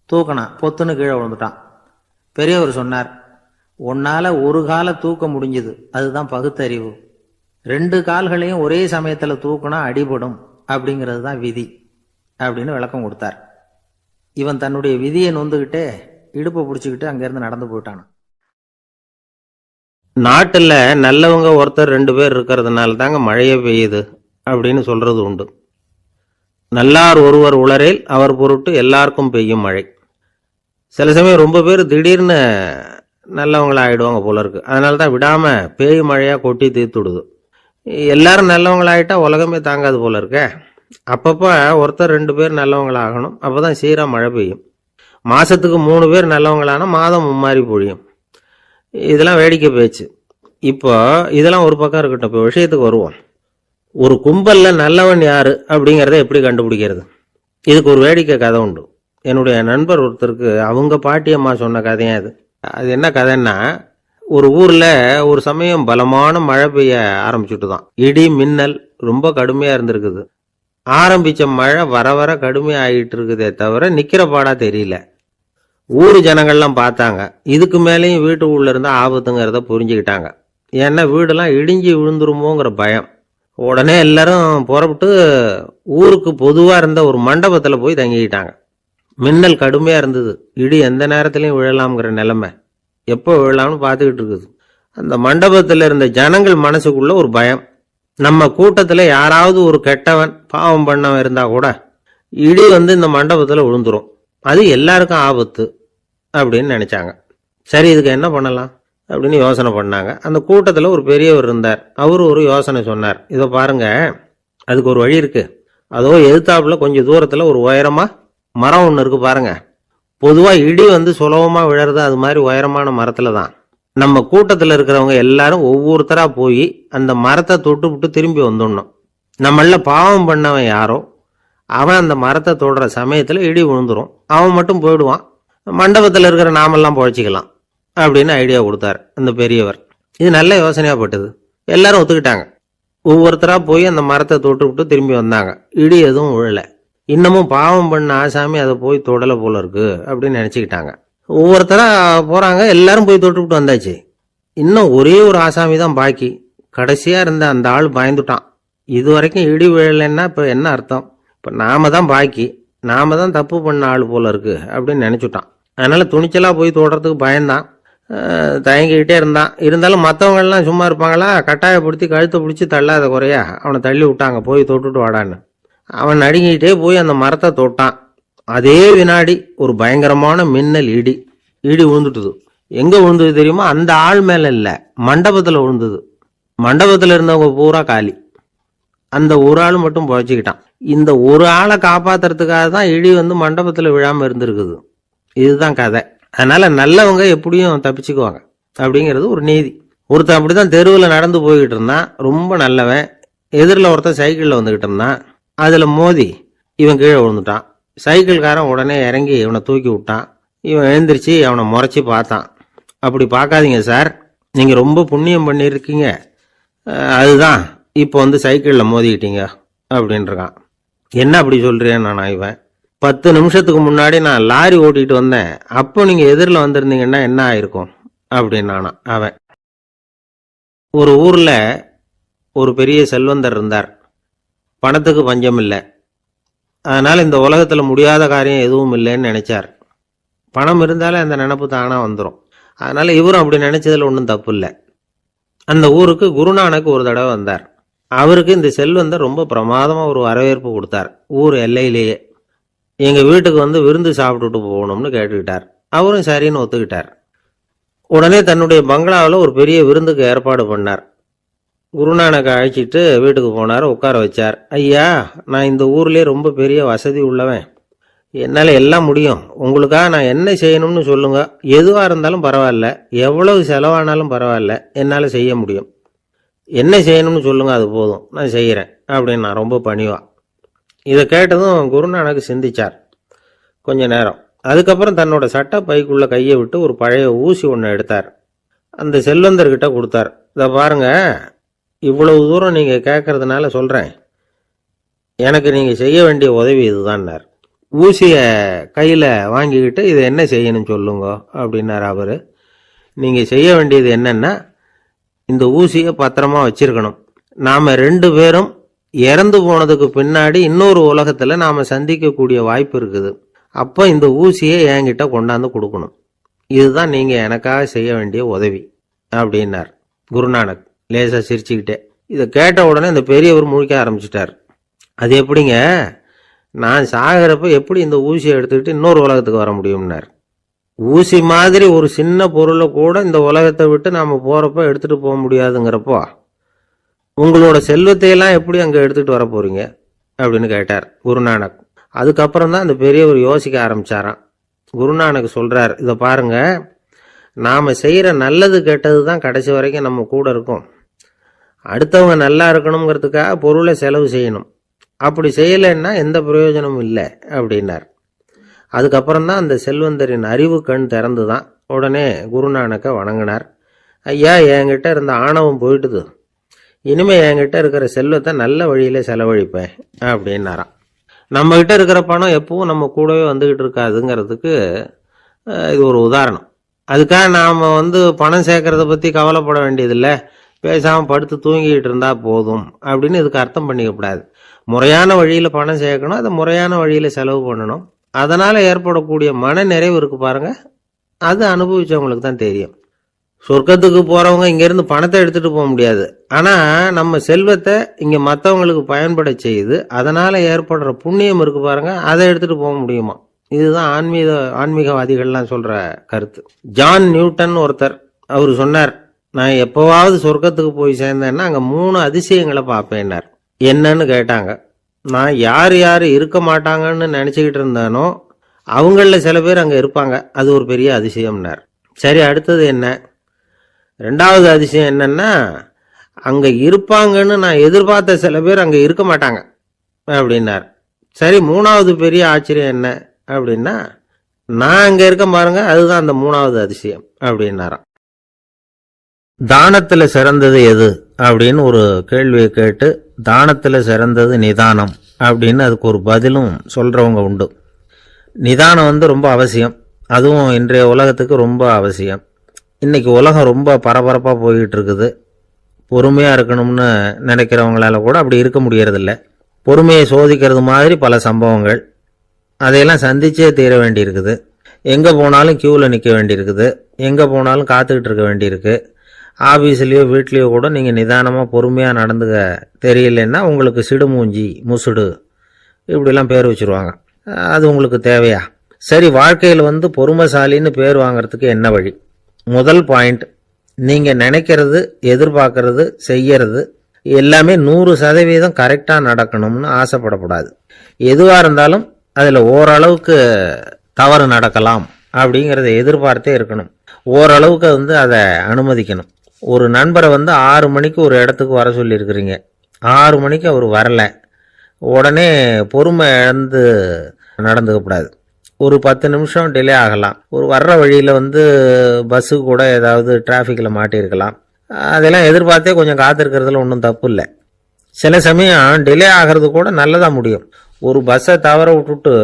தூக்கினான். பொத்துன்னு கீழே விழுந்துட்டான். பெரியவர் சொன்னார், உன்னால ஒரு காலை தூக்க முடிஞ்சுது, அதுதான் பகுத்தறிவு. 2 கால்களையும் ஒரே சமயத்துல தூக்குனா அடிபடும், அப்படிங்கிறது தான் விதி அப்படின்னு விளக்கம் கொடுத்தார். இவன் தன்னுடைய விதியை நொந்துகிட்டே இடுப்பை பிடிச்சிக்கிட்டு அங்கிருந்து நடந்து போயிட்டான். நாட்டில் நல்லவங்க ஒருத்தர் 2 பேர் இருக்கிறதுனால தாங்க மழையே பெய்யுது அப்படின்னு சொல்றது உண்டு. நல்லார் ஒருவர் உளரேல் அவர் பொருட்டு எல்லாருக்கும் பெய்யும் மழை. சில சமயம் ரொம்ப பேர் திடீர்னு நல்லவங்களா ஆயிடுவாங்க போல இருக்கு. அதனால தான் விடாம பேய் மழையா கொட்டி தீர்த்துடுது. எல்லாரும் நல்லவங்களாயிட்டா உலகமே தாங்காது போல இருக்க. அப்பப்போ ஒருத்தர் 2 பேர் நல்லவங்களாகணும். அப்பதான் சீரா மழை பெய்யும். மாசத்துக்கு 3 பேர் நல்லவங்களானா மாதம் மும்மாரி பொழியும். இதெல்லாம் வேடிக்கை பேச்சு. இப்போ இதெல்லாம் ஒரு பக்கம் இருக்கட்டும். இப்போ விஷயத்துக்கு வருவோம். ஒரு கும்பல்ல நல்லவன் யாரு அப்படிங்கிறத எப்படி கண்டுபிடிக்கிறது? இதுக்கு ஒரு வேடிக்கை கதை உண்டு. என்னுடைய நண்பர் ஒருத்தருக்கு அவங்க பாட்டியம்மா சொன்ன கதையா அது. அது என்ன கதைன்னா, ஒரு ஊர்ல ஒரு சமயம் பலமான மழை பெய்ய ஆரம்பிச்சுட்டு தான். இடி மின்னல் ரொம்ப கடுமையா இருந்திருக்குது. ஆரம்பிச்ச மழை வர வர கடுமையா ஆகிட்டு இருக்குதே தவிர நிக்கிற பாடா தெரியல. ஊர் ஜனங்கள்லாம் பார்த்தாங்க. இதுக்கு மேலேயும் வீட்டு உள்ள இருந்தா ஆபத்துங்கிறத புரிஞ்சுக்கிட்டாங்க. ஏன்னா வீடெல்லாம் இடிஞ்சி விழுந்துருமோங்கிற பயம். உடனே எல்லாரும் புறப்பட்டு ஊருக்கு பொதுவா இருந்த ஒரு மண்டபத்துல போய் தங்கிக்கிட்டாங்க. மின்னல் கடுமையா இருந்தது. இடி எந்த நேரத்திலையும் விழலாம்ங்கிற நிலைமை. எப்போ விழலாம்னு பார்த்துக்கிட்டு இருக்குது. அந்த மண்டபத்தில் இருந்த ஜனங்கள் மனசுக்குள்ள ஒரு பயம். நம்ம கூட்டத்தில் யாராவது ஒரு கெட்டவன் பாவம் பண்ணவன் இருந்தா கூட இடி இந்த மண்டபத்தில் விழுந்துரும். அது எல்லாருக்கும் ஆபத்து அப்படின்னு நினைச்சாங்க. சரி, இதுக்கு என்ன பண்ணலாம் அப்படின்னு யோசனை பண்ணாங்க. அந்த கூட்டத்தில் ஒரு பெரியவர் இருந்தார். அவரு ஒரு யோசனை சொன்னார். இதை பாருங்க, அதுக்கு ஒரு வழி இருக்கு. அதோ எதிர்த்தாப்புல கொஞ்சம் தூரத்தில் ஒரு உயரமா மரம் ஒன்று இருக்கு பாருங்க. பொதுவாக இடி சுலபமா விழறது அது மாதிரி உயரமான மரத்துல தான். நம்ம கூட்டத்தில் இருக்கிறவங்க எல்லாரும் ஒவ்வொருத்தரா போய் அந்த மரத்தை தொட்டு விட்டு திரும்பி வந்துடணும். நம்மள பாவம் பண்ணவன் யாரோ அவன் அந்த மரத்தை தொடுற சமயத்தில் இடி விழுந்துரும். அவன் மட்டும் போயிடுவான். மண்டபத்தில் இருக்கிற நாமெல்லாம் பொழைச்சிக்கலாம் அப்படின்னு ஐடியா கொடுத்தார் அந்த பெரியவர். இது நல்ல யோசனையா பட்டது. எல்லாரும் ஒத்துக்கிட்டாங்க. ஒவ்வொருத்தரா போய் அந்த மரத்தை தொட்டு விட்டு திரும்பி வந்தாங்க. இடி எதுவும் விழல. இன்னமும் பாவம் பண்ண ஆசாமி அதை போய் தொடலை போல இருக்கு அப்படின்னு நினைச்சுக்கிட்டாங்க. ஒவ்வொருத்தரா போறாங்க. எல்லாரும் போய் தொட்டு விட்டு வந்தாச்சு. இன்னும் ஒரே ஒரு ஆசாமி தான் பாக்கி. கடைசியா இருந்த அந்த ஆள் பயந்துட்டான். இது வரைக்கும் இடி விழலைன்னா இப்ப என்ன அர்த்தம்? இப்ப நாம தான் பாக்கி, நாம தான் தப்பு பண்ண ஆள் போல இருக்கு அப்படின்னு நினைச்சுட்டான். அதனால துணிச்சலா போய் தொடுறதுக்கு பயந்தான். தயங்கிக்கிட்டே இருந்தான். இருந்தாலும் மற்றவங்க எல்லாம் சும்மா இருப்பாங்களா? கட்டாயப்படுத்தி கழுத்தை பிடிச்சி தள்ளாத குறையா அவனை தள்ளி விட்டாங்க. போய் தொட்டுட்டு வாடான்னு. அவன் நடுங்கிட்டே போய் அந்த மரத்தை தொட்டான். அதே வினாடி ஒரு பயங்கரமான மின்னல் இடி விழுந்துட்டுது. எங்க விழுந்தது தெரியுமா? அந்த ஆள் மேல இல்ல, மண்டபத்துல விழுந்தது. மண்டபத்துல இருந்தவங்க பூரா காலி. அந்த ஒரு ஆள் மட்டும் பொழைச்சிக்கிட்டான். இந்த ஒரு ஆளை காப்பாத்துறதுக்காக தான் இடி மண்டபத்துல விழாம இருந்திருக்குது. இதுதான் கதை. அதனால நல்லவங்க எப்படியும் தப்பிச்சுக்குவாங்க அப்படிங்கிறது ஒரு நீதி. ஒருத்தன் அப்படிதான் தெருவில் நடந்து போய்கிட்டு இருந்தான். ரொம்ப நல்லவன். எதிரில் ஒருத்தன் சைக்கிளில் வந்துகிட்டு இருந்தான். அதுல மோதி இவன் கீழே விழுந்துட்டான். சைக்கிள்காரன் உடனே இறங்கி இவனை தூக்கி விட்டான். இவன் எழுந்திரிச்சு அவனை முறைச்சி பார்த்தான். அப்படி பார்க்காதீங்க சார், நீங்க ரொம்ப புண்ணியம் பண்ணியிருக்கீங்க, அதுதான் இப்போ சைக்கிளில் மோதிக்கிட்டீங்க அப்படின்றான். என்ன அப்படி சொல்றேன் நான்? இவன் 10 நிமிஷத்துக்கு முன்னாடி நான் லாரி ஓட்டிட்டு வந்தேன், அப்போ நீங்க எதிரில் வந்திருந்தீங்கன்னா என்ன ஆயிருக்கும் அப்படின்னானா அவன். ஒரு ஊர்ல ஒரு பெரிய செல்வந்தர் இருந்தார். பணத்துக்கு பஞ்சம் இல்லை. அதனால இந்த உலகத்துல முடியாத காரியம் எதுவும் இல்லைன்னு நினைச்சார். பணம் இருந்தாலே அந்த நினைப்பு தானா வந்துடும். அதனால இவரும் அப்படி நினைச்சதுல ஒன்றும் தப்பு இல்லை. அந்த ஊருக்கு குருநானக் ஒரு தடவை வந்தார். அவருக்கு இந்த செல்வந்தர் ரொம்ப பிரமாதமா ஒரு வரவேற்பு கொடுத்தார். ஊர் எல்லையிலேயே எங்க வீட்டுக்கு விருந்து சாப்பிட்டுட்டு போகணும்னு கேட்டுக்கிட்டார். அவரும் சரின்னு ஒத்துக்கிட்டார். உடனே தன்னுடைய பங்களாவில் ஒரு பெரிய விருந்துக்கு ஏற்பாடு பண்ணார். குருநானக் அழைச்சிட்டு வீட்டுக்கு போனார். உட்கார வச்சார். ஐயா, நான் இந்த ஊர்லேயே ரொம்ப பெரிய வசதி உள்ளவன். என்னால் எல்லாம் முடியும். உங்களுக்காக நான் என்ன செய்யணும்னு சொல்லுங்க. எதுவாக இருந்தாலும் பரவாயில்ல, எவ்வளவு செலவானாலும் பரவாயில்ல, என்னால் செய்ய முடியும். என்ன செய்யணும்னு சொல்லுங்க, அது போதும், நான் செய்கிறேன் அப்படின்னு நான் ரொம்ப பணிவா. இதை கேட்டதும் குருநானக் சிந்திச்சார் கொஞ்ச நேரம். அதுக்கப்புறம் தன்னோட சட்ட பைக்குள்ள கையை விட்டு ஒரு பழைய ஊசி ஒன்று எடுத்தார். அந்த செல்வந்தர்கிட்ட கொடுத்தார். இதை பாருங்க, இவ்வளவு தூரம் நீங்க கேட்கறதுனால சொல்றேன், எனக்கு நீங்க செய்ய வேண்டிய உதவி இதுதான்னார். ஊசிய கையில வாங்கிக்கிட்டு இதை என்ன செய்யணும் சொல்லுங்க அப்படின்னார் அவரு. நீங்க செய்ய வேண்டியது என்னன்னா, இந்த ஊசியை பத்திரமா வச்சிருக்கணும். நாம 2 பேரும் இறந்து போனதுக்கு பின்னாடி இன்னொரு உலகத்துல நாம சந்திக்கக்கூடிய வாய்ப்பு இருக்குது. அப்ப இந்த ஊசியை என்கிட்ட கொண்டாந்து கொடுக்கணும். இதுதான் நீங்க எனக்காக செய்ய வேண்டிய உதவி அப்படின்னார் குருநானக் லேசா சிரிச்சுக்கிட்டே. இதை கேட்ட உடனே இந்த பெரியவர் முழிக்க ஆரம்பிச்சிட்டார். அது எப்படிங்க, நான் சாகிறப்ப எப்படி இந்த ஊசியை எடுத்துக்கிட்டு இன்னொரு உலகத்துக்கு வர முடியும்னார். ஊசி மாதிரி ஒரு சின்ன பொருளை கூட இந்த உலகத்தை விட்டு நாம் போகிறப்ப எடுத்துகிட்டு போக முடியாதுங்கிறப்போ உங்களோட செல்வத்தையெல்லாம் எப்படி அங்கே எடுத்துகிட்டு வர போகிறீங்க அப்படின்னு கேட்டார் குருநானக். அதுக்கப்புறம் தான் அந்த பெரியவர் யோசிக்க ஆரம்பித்தாராம். குருநானக் சொல்கிறார், இதை பாருங்க, நாம் செய்கிற நல்லது கெட்டது தான் கடைசி வரைக்கும் நம்ம கூட இருக்கும். அடுத்தவங்க நல்லா இருக்கணுங்கிறதுக்காக பொருளை செலவு செய்யணும். அப்படி செய்யலைன்னா எந்த பிரயோஜனமும் இல்லை அப்படின்னார். அதுக்கப்புறம் தான் அந்த செல்வந்தரின் அறிவு கண் திறந்து தான் உடனே குருநானக்கை வணங்கினார். ஐயா, என்கிட்ட இருந்த ஆணவம் போயிட்டுது, இனிமே என்கிட்ட இருக்கிற செல்வத்தை நல்ல வழியில் செலவழிப்பேன் அப்படின்னாராம். நம்மகிட்ட இருக்கிற பணம் எப்பவும் நம்ம கூடவே வந்துக்கிட்டு இருக்காதுங்கிறதுக்கு இது ஒரு உதாரணம். அதுக்காக நாம் பணம் சேர்க்கறத பற்றி கவலைப்பட வேண்டியதில்லை, பேசாமல் படுத்து தூங்கிக்கிட்டு இருந்தால் போதும் அப்படின்னு இதுக்கு அர்த்தம் பண்ணிக்கப்படாது. முறையான வழியில் பணம் சேர்க்கணும், அதை முறையான வழியில் செலவு பண்ணணும். அதனால் ஏற்படக்கூடிய மன நிறைவு இருக்கு பாருங்க, அது அனுபவிச்சவங்களுக்கு தான் தெரியும். சொர்க்கத்துக்கு போகிறவங்க இங்கேருந்து பணத்தை எடுத்துகிட்டு போக முடியாது. ஆனால் நம்ம செல்வத்தை இங்கே மற்றவங்களுக்கு பயன்பட செய்து அதனால் ஏற்படுற புண்ணியம் இருக்கு பாருங்க, அதை எடுத்துகிட்டு போக முடியுமா? இதுதான் ஆன்மீகவாதிகள்லாம் சொல்கிற கருத்து. ஜான் நியூட்டன் ஒருத்தர், அவர் சொன்னார், நான் எப்போவாவது சொர்க்கத்துக்கு போய் சேர்ந்தேன்னா அங்கே 3 அதிசயங்களை பார்ப்பேன்னார். என்னன்னு கேட்டாங்க. நான் யார் யார் இருக்க மாட்டாங்கன்னு நினச்சிக்கிட்டு இருந்தானோ அவங்களில் சில பேர் அங்கே இருப்பாங்க, அது ஒரு பெரிய அதிசயம்னார். சரி, அடுத்தது என்ன? 2வது அதிசயம் என்னன்னா, அங்கே இருப்பாங்கன்னு நான் எதிர்பார்த்த சில பேர் அங்கே இருக்க மாட்டாங்க அப்படின்னார். சரி, 3வது பெரிய ஆச்சரியம் என்ன அப்படின்னா, நான் அங்கே இருக்க பாருங்க, அதுதான் அந்த 3வது அதிசயம் அப்படின்னாராம். தானத்தில் சிறந்தது எது அப்படின்னு ஒரு கேள்வியை கேட்டு, தானத்தில் சிறந்தது நிதானம் அப்படின்னு அதுக்கு ஒரு பதிலும் சொல்கிறவங்க உண்டு. நிதானம் ரொம்ப அவசியம், அதுவும் இன்றைய உலகத்துக்கு ரொம்ப அவசியம். இன்றைக்கி உலகம் ரொம்ப பரபரப்பாக போய்கிட்டு இருக்குது. பொறுமையாக இருக்கணும்னு நினைக்கிறவங்களால கூட அப்படி இருக்க முடியறதில்ல. பொறுமையை சோதிக்கிறது மாதிரி பல சம்பவங்கள், அதையெல்லாம் சந்திச்சே தீர வேண்டியிருக்குது. எங்கே போனாலும் க்யூவில் நிற்க வேண்டியிருக்குது, எங்கே போனாலும் காத்துக்கிட்டு இருக்க வேண்டியிருக்கு. ஆஃபீஸ்லேயோ வீட்லேயோ கூட நீங்கள் நிதானமாக பொறுமையாக நடந்துக்க தெரியலன்னா உங்களுக்கு சிடுமூஞ்சி, முசுடு இப்படிலாம் பேர் வச்சுருவாங்க. அது உங்களுக்கு தேவையா? சரி, வாழ்க்கையில் பொறுமைசாலின்னு பேர் வாங்கிறதுக்கு என்ன வழி? முதல் பாயிண்ட், நீங்கள் நினைக்கிறது, எதிர்பார்க்கறது, செய்யறது எல்லாமே 100% கரெக்டாக நடக்கணும்னு ஆசைப்படக்கூடாது. எதுவாக இருந்தாலும் அதில் ஓரளவுக்கு தவறு நடக்கலாம் அப்படிங்கிறத எதிர்பார்த்தே இருக்கணும். ஓரளவுக்கு அதை அனுமதிக்கணும். ஒரு நண்பரை 6 மணிக்கு ஒரு இடத்துக்கு வர சொல்லியிருக்கிறீங்க, 6 மணிக்கு அவர் வரலை, உடனே பொறுமை இழந்து நடந்துக்கக்கூடாது. ஒரு 10 நிமிஷம் டிலே ஆகலாம். ஒரு வர்ற வழியில் பஸ்ஸு கூட ஏதாவது டிராஃபிக்கில் மாட்டியிருக்கலாம். அதெல்லாம் எதிர்பார்த்தே கொஞ்சம் காத்திருக்கிறதுல ஒன்றும் தப்பு இல்லை. சில சமயம் டிலே ஆகிறது கூட நல்லதாக முடியும். ஒரு பஸ்ஸை தவற விட்டுட்டு,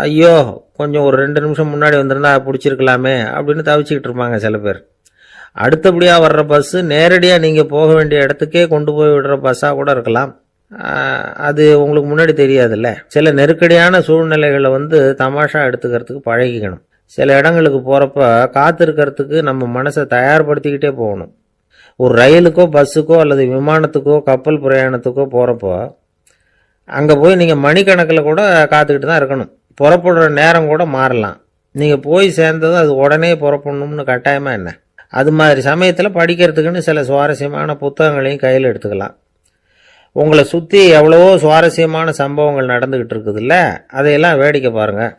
ஐயோ கொஞ்சம் ஒரு 2 நிமிஷம் முன்னாடி வந்திருந்தா பிடிச்சிருக்கலாமே அப்படின்னு தவிச்சிக்கிட்டு இருப்பாங்க சில பேர். அடுத்தபடியாக வர்ற பஸ்ஸு நேரடியாக நீங்கள் போக வேண்டிய இடத்துக்கே கொண்டு போய் விடுற பஸ்ஸாக கூட இருக்கலாம். அது உங்களுக்கு முன்னாடி தெரியாதுல்ல. சில நெருக்கடியான சூழ்நிலைகளை தமாஷா எடுத்துக்கிறதுக்கு பழகிக்கணும். சில இடங்களுக்கு போகிறப்ப காத்திருக்கிறதுக்கு நம்ம மனசை தயார்படுத்திக்கிட்டே போகணும். ஒரு ரயிலுக்கோ பஸ்ஸுக்கோ அல்லது விமானத்துக்கோ கப்பல் பிரயாணத்துக்கோ போகிறப்போ அங்கே போய் நீங்கள் மணிக்கணக்கில் கூட காத்துக்கிட்டு தான் இருக்கணும். புறப்படுற நேரம் கூட மாறலாம். நீங்கள் போய் சேர்ந்ததும் அது உடனே புறப்படணும்னு கட்டாயமாக என்ன? அது மாதிரி சமயத்தில் படிக்கிறதுக்குன்னு சில சுவாரஸ்யமான புத்தகங்களையும் கையில் எடுத்துக்கலாம். உங்களை சுற்றி எவ்வளவோ சுவாரஸ்யமான சம்பவங்கள் நடந்துக்கிட்டு இருக்குதுல்ல, அதையெல்லாம் வேடிக்கை பாருங்கள்.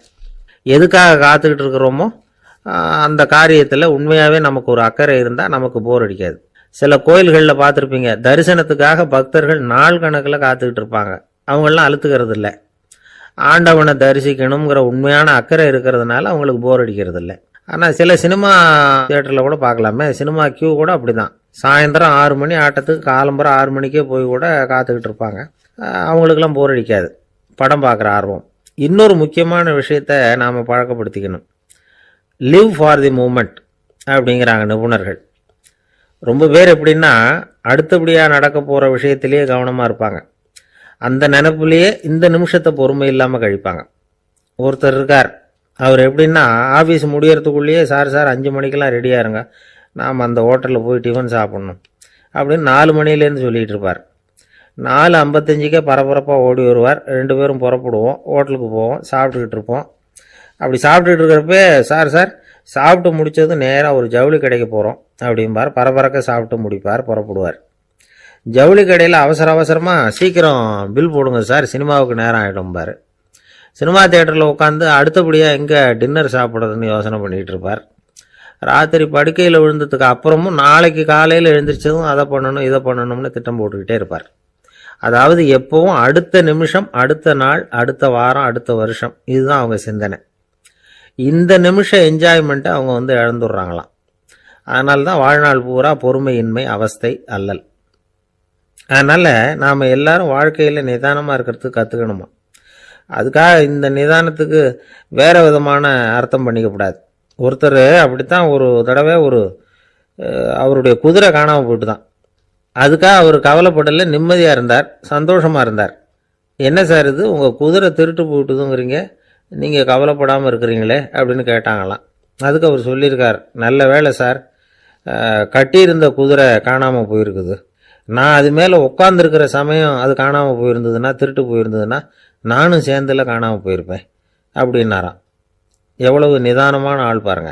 எதுக்காக காத்துக்கிட்டு இருக்கிறோமோ அந்த காரியத்தில் உண்மையாகவே நமக்கு ஒரு அக்கறை இருந்தால் நமக்கு போர் அடிக்காது. சில கோயில்களில் பார்த்துருப்பீங்க, தரிசனத்துக்காக பக்தர்கள் நாள் கணக்கில் காத்துக்கிட்டு இருப்பாங்க. அவங்களெலாம் அழுத்துக்கிறது இல்லை. ஆண்டவனை தரிசிக்கணுங்கிற உண்மையான அக்கறை இருக்கிறதுனால அவங்களுக்கு போர் அடிக்கிறது இல்லை. ஆனால் சில சினிமா தியேட்டரில் கூட பார்க்கலாமே, சினிமா கியூ கூட அப்படி தான். சாயந்தரம் 6 மணி ஆட்டத்துக்கு காலம்பரம் 6 மணிக்கே போய் கூட காத்துக்கிட்டு இருப்பாங்க. அவங்களுக்கெல்லாம் போர் அடிக்காது, படம் பார்க்குற ஆர்வம். இன்னொரு முக்கியமான விஷயத்த நாம் பழக்கப்படுத்திக்கணும். லிவ் ஃபார் தி மூமெண்ட் அப்படிங்கிறாங்க நிபுணர்கள். ரொம்ப பேர் எப்படின்னா அடுத்தபடியாக நடக்க போகிற விஷயத்திலேயே கவனமாக இருப்பாங்க. அந்த நினைப்புலேயே இந்த நிமிஷத்தை பொறுமை இல்லாமல் கழிப்பாங்க. ஒருத்தர் இருக்கார், அவர் எப்படின்னா ஆஃபீஸ் முடியறதுக்குள்ளேயே சார் 5 மணிக்கெல்லாம் ரெடியாக இருங்க, நாம் அந்த ஹோட்டலில் போய் டிஃபன் சாப்பிட்ணும் அப்படின்னு 4 மணிலேருந்து சொல்லிகிட்டு இருப்பார். 4:55 பரபரப்பாக ஓடி வருவார். 2 பேரும் புறப்படுவோம், ஹோட்டலுக்கு போவோம், சாப்பிட்டுக்கிட்டு இருப்போம். அப்படி சாப்பிட்டுட்டு இருக்கிறப்ப, சார் சாப்பிட்டு முடித்ததும் நேராக ஒரு ஜவுளி கடைக்கு போகிறோம் அப்படிம்பார். பரபரக்க சாப்பிட்டு முடிப்பார், புறப்படுவார். ஜவுளி கடையில் அவசரமாக சீக்கிரம் பில் போடுங்க சார், சினிமாவுக்கு நேரம் ஆகிடும்பார். சினிமா தியேட்டரில் உட்காந்து அடுத்தபடியாக எங்கே டின்னர் சாப்பிட்றதுன்னு யோசனை பண்ணிகிட்டு இருப்பார். ராத்திரி படுக்கையில் விழுந்ததுக்கு அப்புறமும் நாளைக்கு காலையில் எழுந்திரிச்சதும் அதை பண்ணணும் இதை பண்ணணும்னு திட்டம் போட்டுக்கிட்டே இருப்பார். அதாவது எப்பவும் அடுத்த நிமிஷம், அடுத்த நாள், அடுத்த வாரம், அடுத்த வருஷம், இதுதான் அவங்க சிந்தனை. இந்த நிமிஷம் என்ஜாய்மெண்ட்டை அவங்க இழந்துடுறாங்களாம். அதனால தான் வாழ்நாள் பூரா பொறுமையின்மை, அவஸ்தை, அல்லல். அதனால் நாம் எல்லாரும் வாழ்க்கையில் நிதானமாக இருக்கிறதுக்கு கற்றுக்கணுமா. அதுக்காக இந்த நிதானத்துக்கு வேறு விதமான அர்த்தம் பண்ணிக்கப்படாது. ஒருத்தர் அப்படித்தான் ஒரு தடவை அவருடைய குதிரை காணாமல் போயிட்டு தான். அதுக்காக அவர் கவலைப்படலை, நிம்மதியாக இருந்தார், சந்தோஷமாக இருந்தார். என்ன சார் இது, உங்கள் குதிரை திருட்டு போயிட்டுதுங்கிறீங்க, நீங்கள் கவலைப்படாமல் இருக்கிறீங்களே அப்படின்னு கேட்டாங்களாம். அதுக்கு அவர் சொல்லியிருக்கார், நல்ல வேளை சார், கட்டியிருந்த குதிரை காணாமல் போயிருக்குது. நான் அது மேலே உட்காந்துருக்கிற சமயம் அது காணாமல் போயிருந்ததுன்னா, திருட்டு போயிருந்ததுன்னா நானும் சேர்ந்துல காணாமல் போயிருப்பேன் அப்படின்னாராம். எவ்வளவு நிதானமான ஆள் பாருங்க.